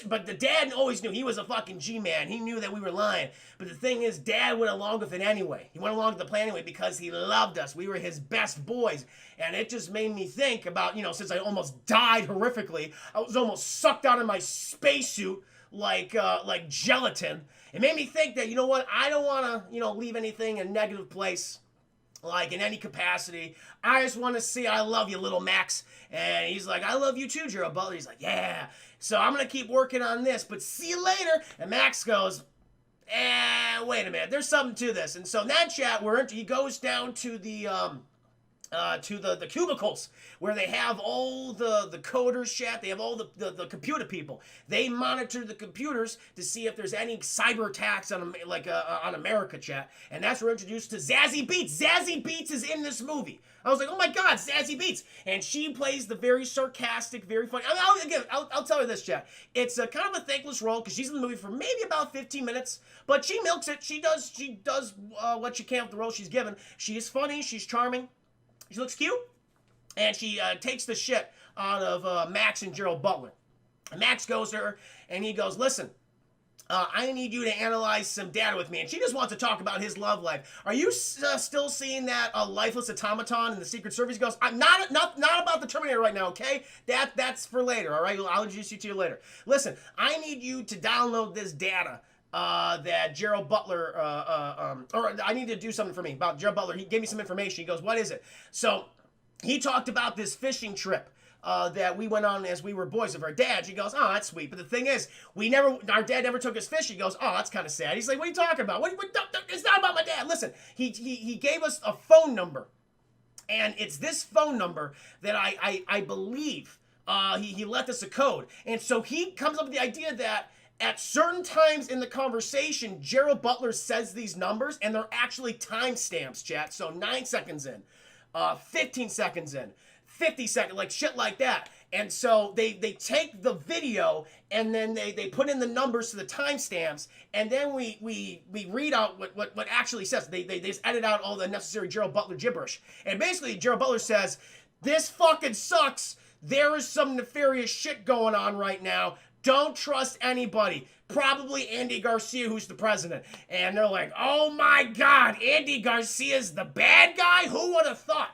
But the dad always knew he was a fucking G-man. He knew that we were lying. But the thing is, Dad went along with it anyway. He went along with the plan anyway because he loved us. We were his best boys. And it just made me think about, since I almost died horrifically, I was almost sucked out of my spacesuit like gelatin. It made me think that, I don't want to, leave anything in a negative place, like in any capacity. I just want to see I love you, little Max. And he's like, I love you too, Gerald Butler. He's like, yeah. So I'm going to keep working on this, but see you later. And Max goes, wait a minute. There's something to this. And so in that chat, he goes down to the cubicles where they have all the coders, chat. They have all the computer people. They monitor the computers to see if there's any cyber attacks on America, chat. And that's where we're introduced to Zazie Beetz. Zazie Beetz is in this movie. I was like, oh my God, Zazie Beetz. And she plays the very sarcastic, very funny. I'll tell you this, chat. It's a kind of a thankless role because she's in the movie for maybe about 15 minutes, but she milks it. She does what she can with the role she's given. She is funny. She's charming. She looks cute, and she takes the shit out of Max and Gerald Butler. And Max goes to her, and he goes, listen, I need you to analyze some data with me. And she just wants to talk about his love life. Are you still seeing that lifeless automaton in the Secret Service? He goes, I'm not about the Terminator right now, okay? That's for later, all right? I'll introduce you to you later. Listen, I need you to download this data that Gerald Butler, or I need to do something for me about Gerald Butler. He gave me some information. He goes, what is it? So he talked about this fishing trip that we went on as we were boys with our dad. He goes, oh, that's sweet. But the thing is, our dad never took us fishing. He goes, oh, that's kind of sad. He's like, what are you talking about? It's not about my dad. Listen, he gave us a phone number, and it's this phone number that I believe he left us a code. And so he comes up with the idea that at certain times in the conversation, Gerald Butler says these numbers, and they're actually timestamps, chat. So 9 seconds in, 15 seconds in, 50 seconds, like shit like that. And so they take the video, and then they put in the numbers to the timestamps, and then we read out what actually says. They just edit out all the necessary Gerald Butler gibberish. And basically, Gerald Butler says, this fucking sucks. There is some nefarious shit going on right now. Don't trust anybody. Probably Andy Garcia, who's the president. And they're like, oh my God, Andy Garcia's the bad guy? Who would have thought?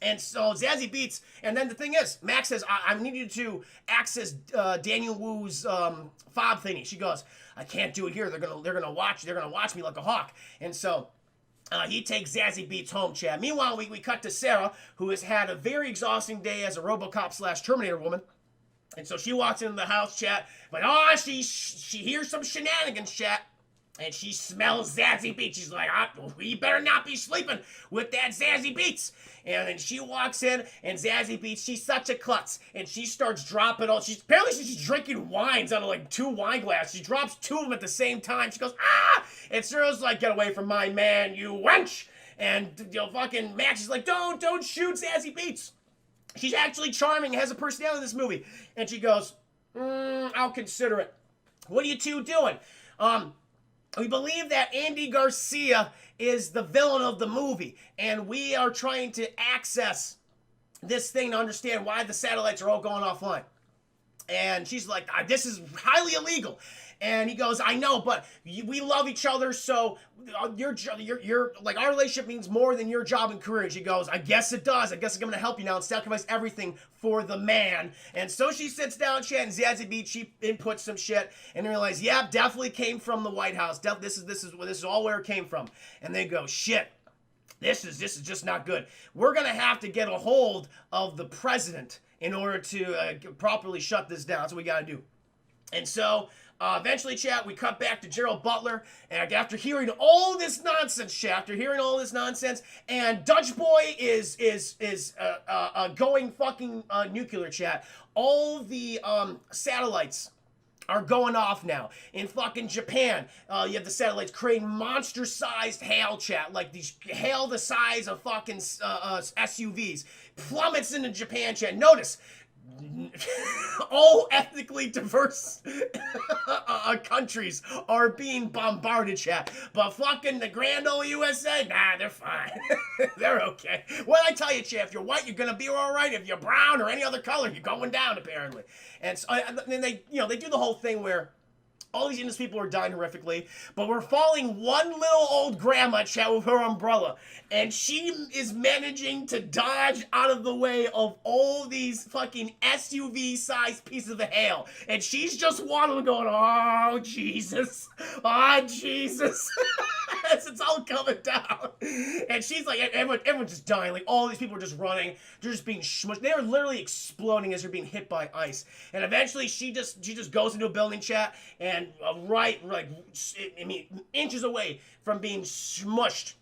And so Zazie Beetz, and then the thing is, Max says, I need you to access Daniel Wu's fob thingy. She goes, I can't do it here. They're gonna watch me like a hawk. And so he takes Zazie Beetz home, Chad. Meanwhile, we cut to Sarah, who has had a very exhausting day as a RoboCop / Terminator woman. And so she walks into the house, chat, like, oh, she hears some shenanigans, chat. And she smells Zazie Beetz. She's like, we better not be sleeping with that Zazie Beetz. And then she walks in, and Zazie Beetz, she's such a klutz. And she starts dropping all, apparently she's drinking wines out of like 2 wine glasses. She drops 2 of them at the same time. She goes, ah! And Sarah's like, get away from my man, you wench. And, fucking Max is like, don't shoot Zazie Beetz. She's actually charming, has a personality in this movie. And she goes, I'll consider it. What are you two doing? We believe that Andy Garcia is the villain of the movie, and we are trying to access this thing to understand why the satellites are all going offline. And she's like, this is highly illegal. And he goes, I know, but we love each other, so your like, our relationship means more than your job and career. And she goes, I guess it does. I guess I'm going to help you now and sacrifice everything for the man. And so she sits down, chat, and Zazie Beetz, she inputs some shit, and realize, yeah, definitely came from the White House. This is all where it came from. And they go, shit. This is just not good. We're going to have to get a hold of the president in order to properly shut this down. That's what we got to do. And so, eventually, chat, we cut back to Gerald Butler, and after hearing all this nonsense, and Dutch Boy is going fucking nuclear, chat. All the satellites are going off now. In fucking Japan, you have the satellites creating monster-sized hail, chat, like these hail the size of fucking SUVs. Plummets into Japan, chat. Notice, all ethnically diverse countries are being bombarded, chat. But fucking the grand old USA, nah, they're fine. They're okay. What I tell you, chat, if you're white, you're gonna be all right. If you're brown or any other color, you're going down, apparently. And so, then they do the whole thing where all these Indian people are dying horrifically, but we're following one little old grandma, chat, with her umbrella, and she is managing to dodge out of the way of all these fucking SUV-sized pieces of hail, and she's just waddling going, oh, Jesus, oh, Jesus. As it's all coming down. And she's like, everyone's just dying. Like, all these people are just running. They're just being smushed. They are literally exploding as they're being hit by ice. And eventually, she just goes into a building, chat, and inches away from being smushed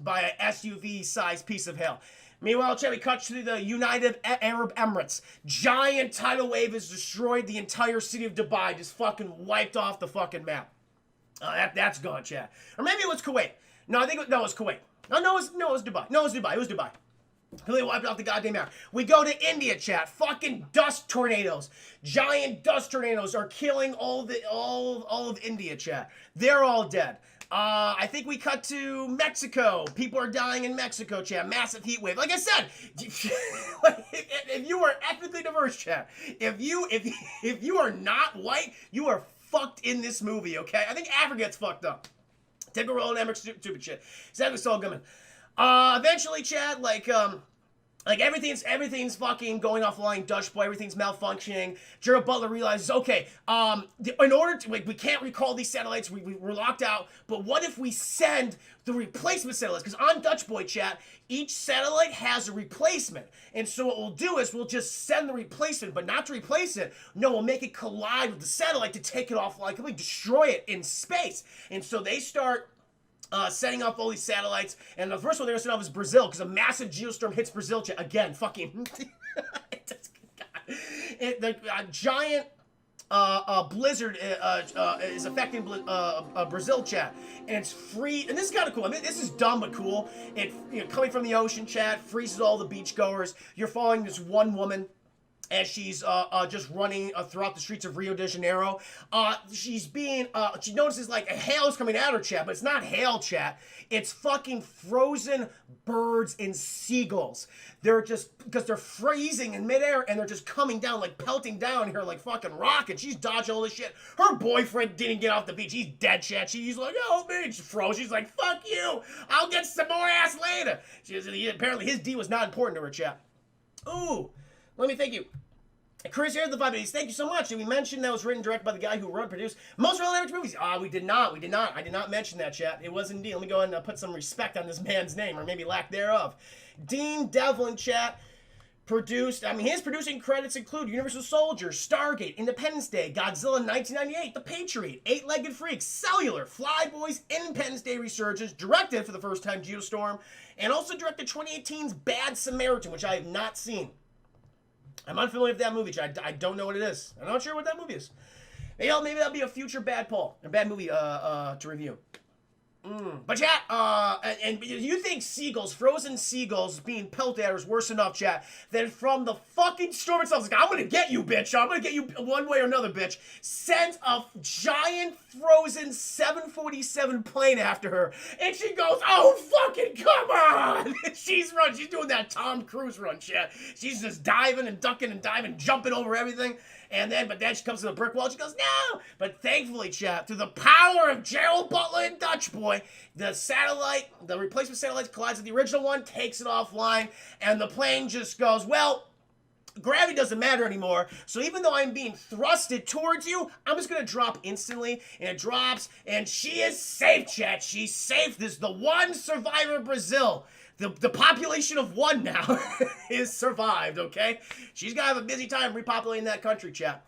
by an SUV-sized piece of hail. Meanwhile, chat, we cut to the United Arab Emirates. Giant tidal wave has destroyed the entire city of Dubai. Just fucking wiped off the fucking map. That's gone, chat. Or maybe it was Kuwait. No, I think it was Kuwait. No, it was Dubai. No, it was Dubai. It was Dubai. Really wiped off the goddamn map. We go to India, chat. Fucking dust tornadoes. Giant dust tornadoes are killing all of India, chat. They're all dead. I think we cut to Mexico. People are dying in Mexico, chat. Massive heat wave. Like I said, if you are ethnically diverse, chat, if you are not white, you are fucked in this movie, okay? I think Africa gets fucked up. Take a roll in Emmerich, stupid shit. Exactly, Saul Goodman. Eventually, chat, like everything's fucking going offline. Dutch Boy, everything's malfunctioning. Gerald Butler realizes, okay, in order to, we can't recall these satellites. We're locked out. But what if we send the replacement satellites? Because on Dutch Boy, chat, each satellite has a replacement. And so what we'll do is we'll just send the replacement, but not to replace it. No, we'll make it collide with the satellite to take it offline, completely destroy it in space. And so they start setting up all these satellites, and the first one they're going to set up is Brazil, because a massive geostorm hits Brazil, again, fucking, the giant blizzard is affecting Brazil, chat, and it's free, and this is kind of cool. I mean, this is dumb but cool. It, coming from the ocean, chat, freezes all the beachgoers. You're following this one woman. as she's just running throughout the streets of Rio de Janeiro. She's being, she notices like a hail is coming at her, chat, but it's not hail, chat. It's fucking frozen birds and seagulls. They're just, because they're freezing in midair and they're just coming down, like pelting down here like fucking rockets. She's dodging all this shit. Her boyfriend didn't get off the beach. He's dead, chat. She's like, oh, man, she froze. She's like, fuck you. I'll get some more ass later. Apparently his D was not important to her, chat. Ooh. Let me thank you. Chris here, the 5 minutes. Thank you so much. Did we mention that was written and directed by the guy who wrote and produced most relevant movies? We did not. We did not. I did not mention that, chat. It was indeed. Let me go ahead and put some respect on this man's name, or maybe lack thereof. Dean Devlin, chat, produced. His producing credits include Universal Soldier, Stargate, Independence Day, Godzilla 1998, The Patriot, Eight-Legged Freaks, Cellular, Flyboys, Independence Day Resurgence, directed for the first time Geostorm, and also directed 2018's Bad Samaritan, which I have not seen. I'm unfamiliar with that movie. I don't know what it is. I'm not sure what that movie is. Maybe that'll be a future bad movie to review. But chat, and you think seagulls, frozen seagulls being pelted at is worse enough, chat, than from the fucking storm itself. It's like, I'm gonna get you, bitch. I'm gonna get you one way or another, bitch. Sent a giant frozen 747 plane after her, and she goes, oh, fucking come on. She's doing that Tom Cruise run, chat. She's just diving and ducking and diving, jumping over everything. But then she comes to the brick wall. She goes, no! But thankfully, chat, through the power of Gerald Butler and Dutch Boy, the replacement satellite collides with the original one, takes it offline, and the plane just goes, well, gravity doesn't matter anymore, so even though I'm being thrusted towards you, I'm just gonna drop instantly, and it drops, and she is safe, chat. She's safe. This is the one survivor of Brazil. The population of one now is survived, okay? She's got to have a busy time repopulating that country, chat.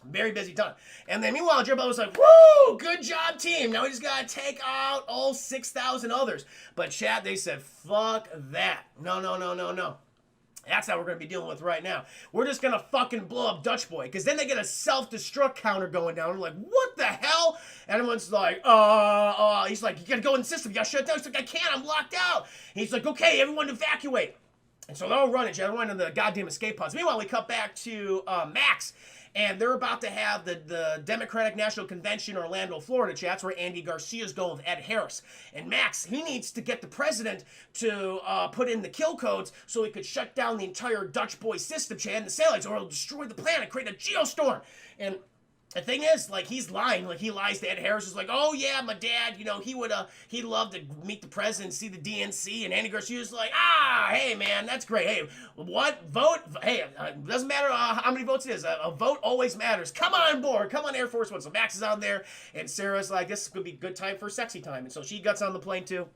Very busy time. And then meanwhile, Joe Bell was like, woo, good job, team. Now we just got to take out all 6,000 others. But chat, they said, fuck that. No. That's how we're going to be dealing with right now. We're just going to fucking blow up Dutch Boy. Because then they get a self-destruct counter going down. We're like, what the hell? And everyone's like, he's like, you got to go in the system. You got to shut down. He's like, I can't. I'm locked out. And he's like, okay, everyone evacuate. And so they're all running. Everyone in the goddamn escape pods. Meanwhile, we cut back to Max. And they're about to have the Democratic National Convention in Orlando, Florida, chat. That's where Andy Garcia's going with Ed Harris. And Max, he needs to get the president to put in the kill codes so he could shut down the entire Dutch Boy system, chat, and the satellites, or it'll destroy the planet, create a geostorm. And the thing is, like, he's lying. Like, he lies to Ed Harris. He's like, oh, yeah, my dad, he'd love to meet the president, see the DNC. And Andy Garcia's like, hey, man, that's great. Hey, what? Vote? Hey, doesn't matter how many votes it is. A vote always matters. Come on board. Come on, Air Force One. So Max is on there. And Sarah's like, this could be a good time for sexy time. And so she gets on the plane, too.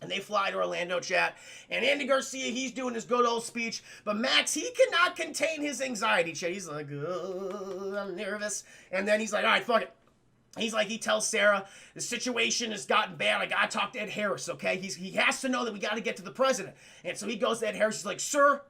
And they fly to Orlando, chat. And Andy Garcia, he's doing his good old speech. But Max, he cannot contain his anxiety, chat. He's like, I'm nervous. And then he's like, all right, fuck it. He's like, he tells Sarah, the situation has gotten bad. I gotta talk to Ed Harris, okay? He has to know that we gotta get to the president. And so he goes to Ed Harris. He's like, sir,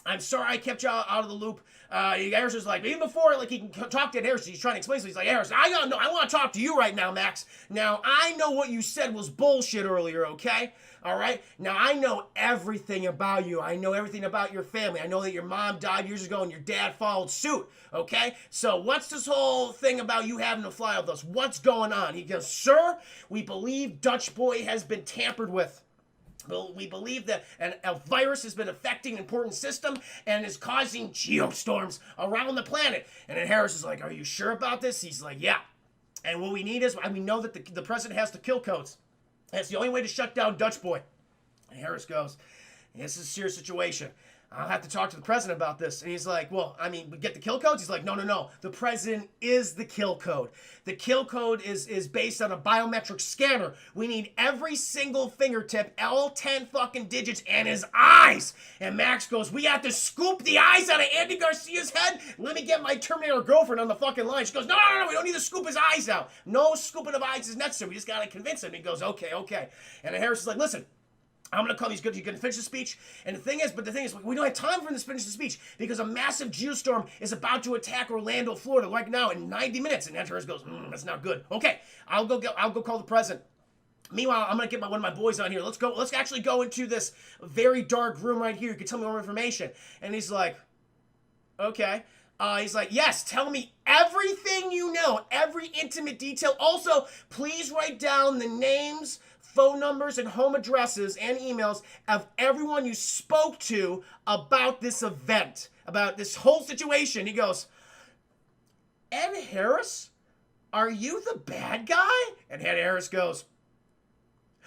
I'm sorry I kept you out of the loop. Harris is like, even before, like, he can talk to Ed Harris, he's trying to explain, so he's like, Harris, I want to talk to you right now, Max. Now, I know what you said was bullshit earlier, okay? All right? Now, I know everything about you. I know everything about your family. I know that your mom died years ago and your dad followed suit, okay? So what's this whole thing about you having to fly with us? What's going on? He goes, sir, we believe Dutch Boy has been tampered with. We believe that a virus has been affecting an important system and is causing geostorms around the planet. And then Harris is like, are you sure about this? He's like, yeah. And what we need is, we know that the president has the kill codes. That's the only way to shut down Dutch Boy. And Harris goes, this is a serious situation. I'll have to talk to the president about this. And he's like, well, get the kill codes? He's like, no. The president is the kill code. The kill code is based on a biometric scanner. We need every single fingertip, all 10 fucking digits, and his eyes. And Max goes, we have to scoop the eyes out of Andy Garcia's head? Let me get my Terminator girlfriend on the fucking line. She goes, no, we don't need to scoop his eyes out. No scooping of eyes is necessary. We just got to convince him. He goes, okay. And then Harris is like, listen, I'm going to come. He's good. You can finish the speech. And the thing is, we don't have time for him to finish the speech because a massive geostorm is about to attack Orlando, Florida right now in 90 minutes. And Harris goes, that's not good. Okay, I'll go call the president. Meanwhile, I'm going to get one of my boys on here. Let's actually go into this very dark room right here. You can tell me more information. And he's like, Okay. He's like, yes, tell me everything you know, every intimate detail. Also, please write down the names, phone numbers, and home addresses and emails of everyone you spoke to about this event, about this whole situation. He goes, Ed Harris? Are you the bad guy? And Ed Harris goes,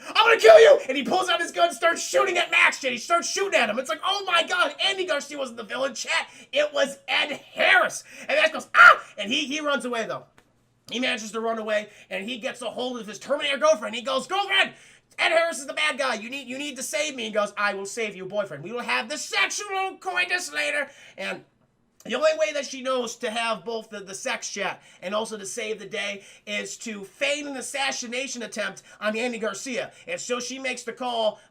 I'm gonna kill you! And he pulls out his gun and starts shooting at Max, Chat. He starts shooting at him. It's like, oh my god, Andy Garcia wasn't the villain, Chat. It was Ed Harris. And Max goes, ah! And he runs away, though. He manages to run away, and he gets a hold of his Terminator girlfriend. He goes, girlfriend, Ed Harris is the bad guy. You need to save me. He goes, I will save you, boyfriend. We will have the sexual coitus later. And the only way that she knows to have both the sex chat and also to save the day is to feign an assassination attempt on Andy Garcia. And so she makes the call,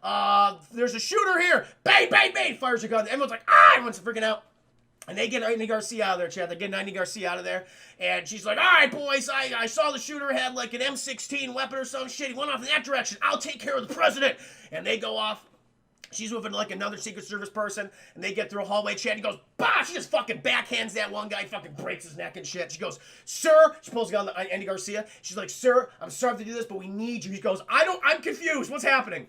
there's a shooter here. Bang, bang, bang, fires her gun. Everyone's like, ah, everyone's freaking out. And they get Andy Garcia out of there, Chad. They're getting Andy Garcia out of there. And she's like, all right, boys, I saw the shooter had like an M16 weapon or some shit. He went off in that direction. I'll take care of the president. And they go off. She's moving like another Secret Service person, and they get through a hallway chat. He goes, bah! She just fucking backhands that one guy, fucking breaks his neck and shit. She goes, sir, she pulls a gun on Andy Garcia. She's like, sir, I'm sorry to do this, but we need you. He goes, I'm confused. What's happening?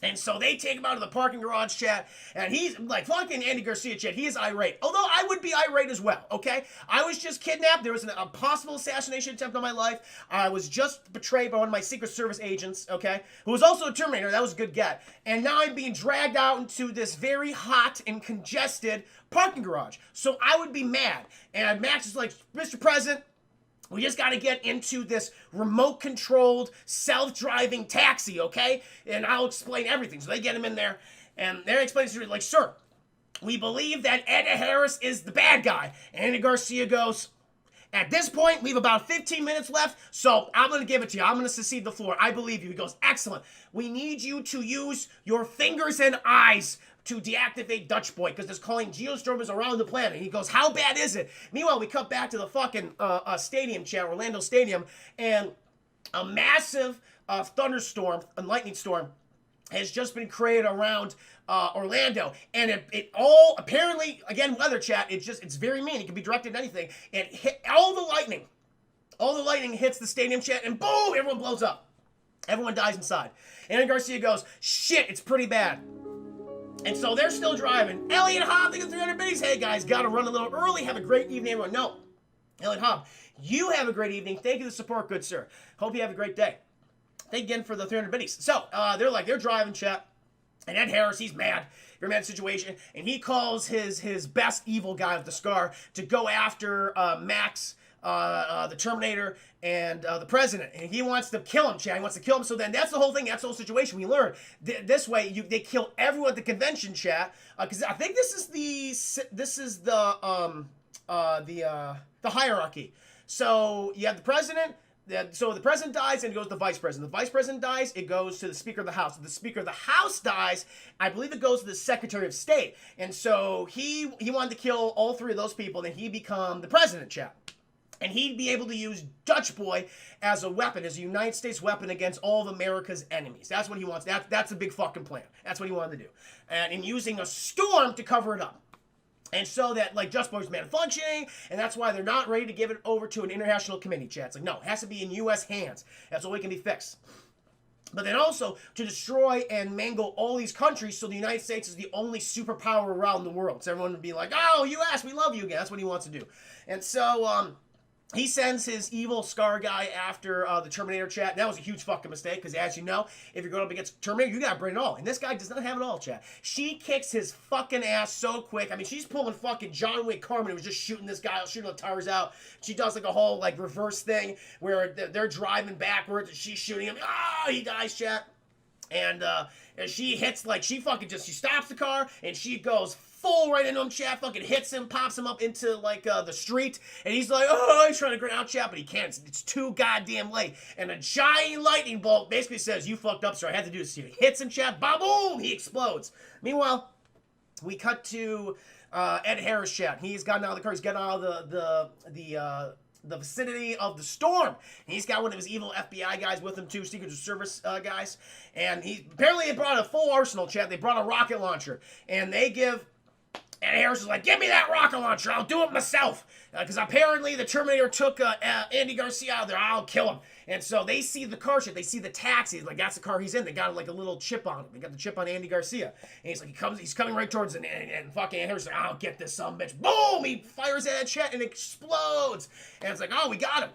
And so they take him out of the parking garage, Chat, and he's like, fucking Andy Garcia, Chat, he is irate. Although I would be irate as well, okay? I was just kidnapped. There was a possible assassination attempt on my life. I was just betrayed by one of my Secret Service agents, okay? Who was also a Terminator. That was a good get. And now I'm being dragged out into this very hot and congested parking garage. So I would be mad. And Max is like, Mr. President, we just got to get into this remote-controlled, self-driving taxi, okay? And I'll explain everything. So they get him in there, and they're explaining to him, like, sir, we believe that Ed Harris is the bad guy. And Andy Garcia goes, at this point, we have about 15 minutes left, so I'm going to give it to you. I'm going to secede the floor. I believe you. He goes, excellent. We need you to use your fingers and eyes to deactivate Dutch Boy, because there's calling Geostorm around the planet. He goes, how bad is it? Meanwhile, we cut back to the fucking stadium, Chat, Orlando Stadium, and a massive thunderstorm, a lightning storm, has just been created around Orlando, and it all, apparently, again, weather, Chat, it's very mean. It can be directed at anything. It hit all the lightning hits the stadium, Chat, and boom, everyone blows up. Everyone dies inside. And Garcia goes, shit, it's pretty bad. And so they're still driving. Elliot Hobb, they get 300 biddies. Hey, guys, got to run a little early. Have a great evening, everyone. No. Elliot Hobb, you have a great evening. Thank you for the support, good sir. Hope you have a great day. Thank you again for the 300 biddies. So, they're driving, Chat. And Ed Harris, he's mad. Very mad situation. And he calls his best evil guy with the scar to go after Max, the Terminator, and the president. And he wants to kill him, Chat. He wants to kill him. So then that's the whole thing. That's the whole situation. We learn this way. They kill everyone at the convention, Chat. Because I think this is the hierarchy. So you have the president. So the president dies, and it goes to the vice president. The vice president dies, it goes to the Speaker of the House. If the Speaker of the House dies, I believe it goes to the Secretary of State. And so he wanted to kill all three of those people, then he become the president, Chat. And he'd be able to use Dutch Boy as a weapon, as a United States weapon against all of America's enemies. That's what he wants. That's a big fucking plan. That's what he wanted to do. And in using a storm to cover it up. And so that, like, Dutch Boy's malfunctioning, and that's why they're not ready to give it over to an international committee, Chat. It's like, no, it has to be in U.S. hands. That's the way it can be fixed. But then also to destroy and mangle all these countries so the United States is the only superpower around the world. So everyone would be like, oh, U.S., we love you again. That's what he wants to do. And so, he sends his evil Scar guy after the Terminator, Chat. That was a huge fucking mistake, because as you know, if you're going up against Terminator, you gotta bring it all. And this guy does not have it all, Chat. She kicks his fucking ass so quick. I mean, she's pulling fucking John Wick Carmen, who was just shooting this guy out, shooting the tires out. She does like a whole like reverse thing where they're driving backwards and she's shooting him. Ah, he dies, Chat. And she hits, like, she stops the car and she goes full right into him, Chat, fucking hits him, pops him up into, like, the street, and he's like, oh, he's trying to get out, Chat, but he can't. It's too goddamn late. And a giant lightning bolt basically says, you fucked up, sir, I had to do this to you. Hits him, Chat, boom, he explodes. Meanwhile, we cut to Ed Harris, Chat. He's gotten out of the car, he's gotten out of the vicinity of the storm. And he's got one of his evil FBI guys with him too, Secret Service guys. And apparently they brought a full arsenal, Chat. They brought a rocket launcher. And they give And Harris is like, give me that rocket launcher. I'll do it myself. Because apparently the Terminator took Andy Garcia out there. I'll kill him. And so they see the car shit. They see the taxi. Like, that's the car he's in. They got like a little chip on him. They got the chip on Andy Garcia. And he's like, he's coming right towards it. And fucking Harris is like, I'll get this bitch. Boom! He fires at that shit and it explodes. And it's like, oh, we got him.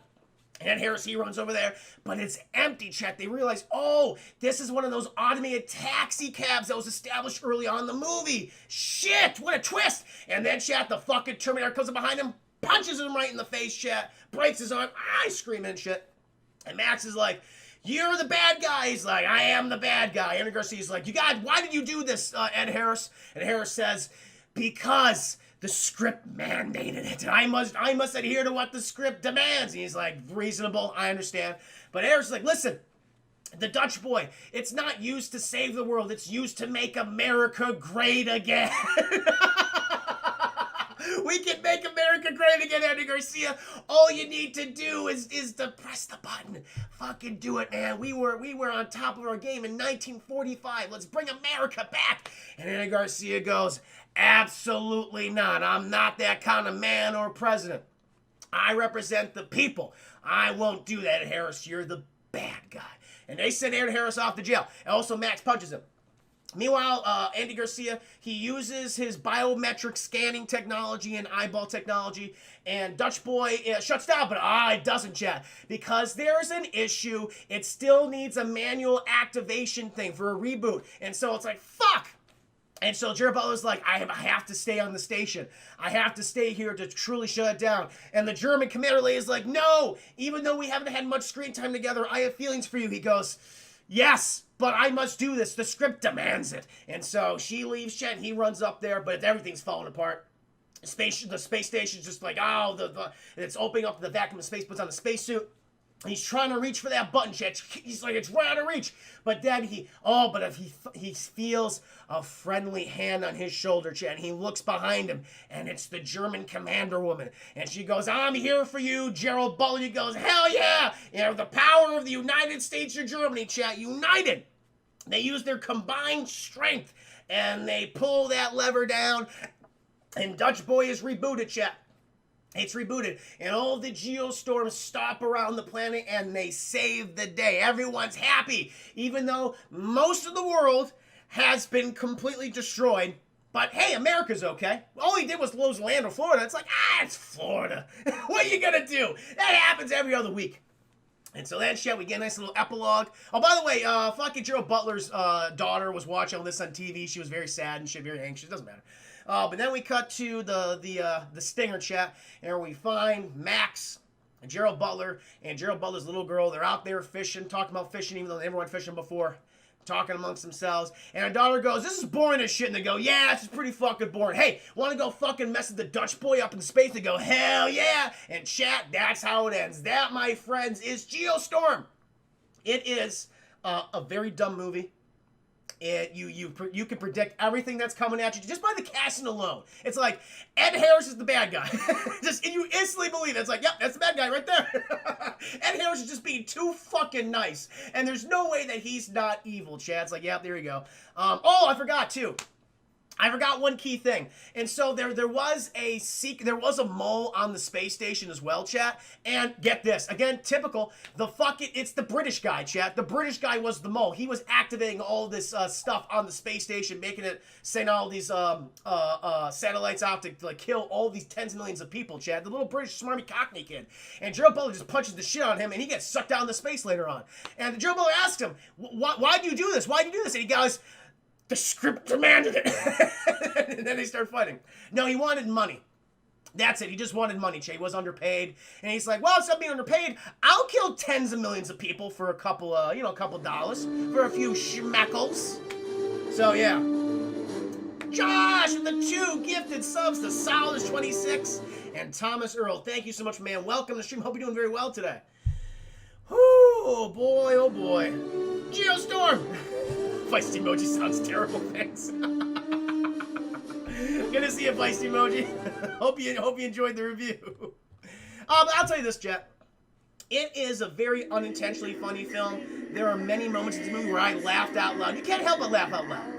And Harris, he runs over there, but it's empty, Chet. They realize, oh, this is one of those automated taxi cabs that was established early on in the movie. Shit, what a twist. And then, Chet, the fucking Terminator comes up behind him, punches him right in the face, Chet, breaks his arm. I scream and shit. And Max is like, you're the bad guy. He's like, I am the bad guy. Andy Garcia's like, why did you do this, Ed Harris? And Harris says, because the script mandated it. And I must adhere to what the script demands. And he's like, reasonable, I understand. But Harris is like, listen, the Dutch boy, it's not used to save the world. It's used to make America great again. We can make America great again, Andy Garcia. All you need to do is to press the button. Fucking do it, man. We were on top of our game in 1945. Let's bring America back. And Andy Garcia goes, absolutely not. I'm not that kind of man or president. I represent the people. I won't do that, Harris. You're the bad guy. And they send Ed Harris off to jail. And also Max punches him. Meanwhile, Andy Garcia, he uses his biometric scanning technology and eyeball technology, and Dutch Boy shuts down, but it doesn't, Chad, because there's an issue. It still needs a manual activation thing for a reboot, and so it's like, fuck! And so Jared Butler's like, I have to stay on the station. I have to stay here to truly shut it down. And the German commander lady is like, no, even though we haven't had much screen time together, I have feelings for you. He goes, yes, but I must do this. The script demands it. And so she leaves Chet, and he runs up there, but everything's falling apart. The space station's just like, it's opening up the vacuum of space, puts on the spacesuit. He's trying to reach for that button, Chet. He's like, it's right out of reach. But then he feels a friendly hand on his shoulder, Chet. And he looks behind him, and it's the German commander woman. And she goes, I'm here for you, Gerald Butler. He goes, hell yeah. You know, the power of the United States of Germany, Chet. United. They use their combined strength, and they pull that lever down, and Dutch Boy is rebooted, Chet. It's rebooted, and all the Geostorms stop around the planet, and they save the day. Everyone's happy, even though most of the world has been completely destroyed. But hey, America's okay. All he did was lose Orlando, Florida. It's like, it's Florida. What are you gonna do? That happens every other week. And so that shit, we get a nice little epilogue. Oh, by the way, fucking Gerald Butler's daughter was watching all this on TV. She was very sad and shit, very anxious. Doesn't matter. But then we cut to the stinger chat, and we find Max and Gerald Butler and Gerald Butler's little girl. They're out there fishing, talking about fishing, even though they never went fishing before, talking amongst themselves. And her daughter goes, this is boring as shit. And they go, yeah, this is pretty fucking boring. Hey, want to go fucking mess with the Dutch boy up in space? They go, hell yeah. And chat, that's how it ends. That, my friends, is Geostorm. It is a very dumb movie. You can predict everything that's coming at you just by the casting alone. It's like Ed Harris is the bad guy. And you instantly believe it. It's like, yep, that's the bad guy right there. Ed Harris is just being too fucking nice, and there's no way that he's not evil. Chad's like, yep, there you go. I forgot too. I forgot one key thing. And so there was a mole on the space station as well, chat. And get this. Again, typical. It's the British guy, chat. The British guy was the mole. He was activating all this stuff on the space station, making it send all these satellites out to like kill all these tens of millions of people, chat. The little British smarmy cockney kid. And Gerald Butler just punches the shit out of him, and he gets sucked down into space later on. And Gerald Butler asks him, why'd you do this? Why'd you do this? And he goes, the script demanded it. And then they start fighting. No, he wanted money. That's it. He just wanted money, Che. He was underpaid. And he's like, well, instead of being underpaid, I'll kill tens of millions of people for a couple dollars. For a few schmeckles. So, yeah. Josh with the 2 gifted subs to Solid26. And Thomas Earl. Thank you so much, man. Welcome to the stream. Hope you're doing very well today. Oh, boy, oh, boy. Geostorm. Feisty emoji sounds terrible, thanks. Good to see you, Feisty emoji. hope you enjoyed the review. I'll tell you this, Jet. It is a very unintentionally funny film. There are many moments in this movie where I laughed out loud. You can't help but laugh out loud.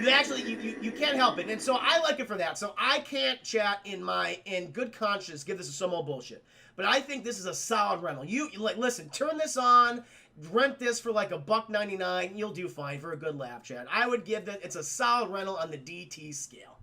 you can't help it, and so I like it for that. So I can't, chat, in good conscience give this a some old bullshit. But I think this is a solid rental. You like listen, turn this on, rent this for like $1.99. You'll do fine for a good laugh, chat. I would give that it's a solid rental on the DT scale.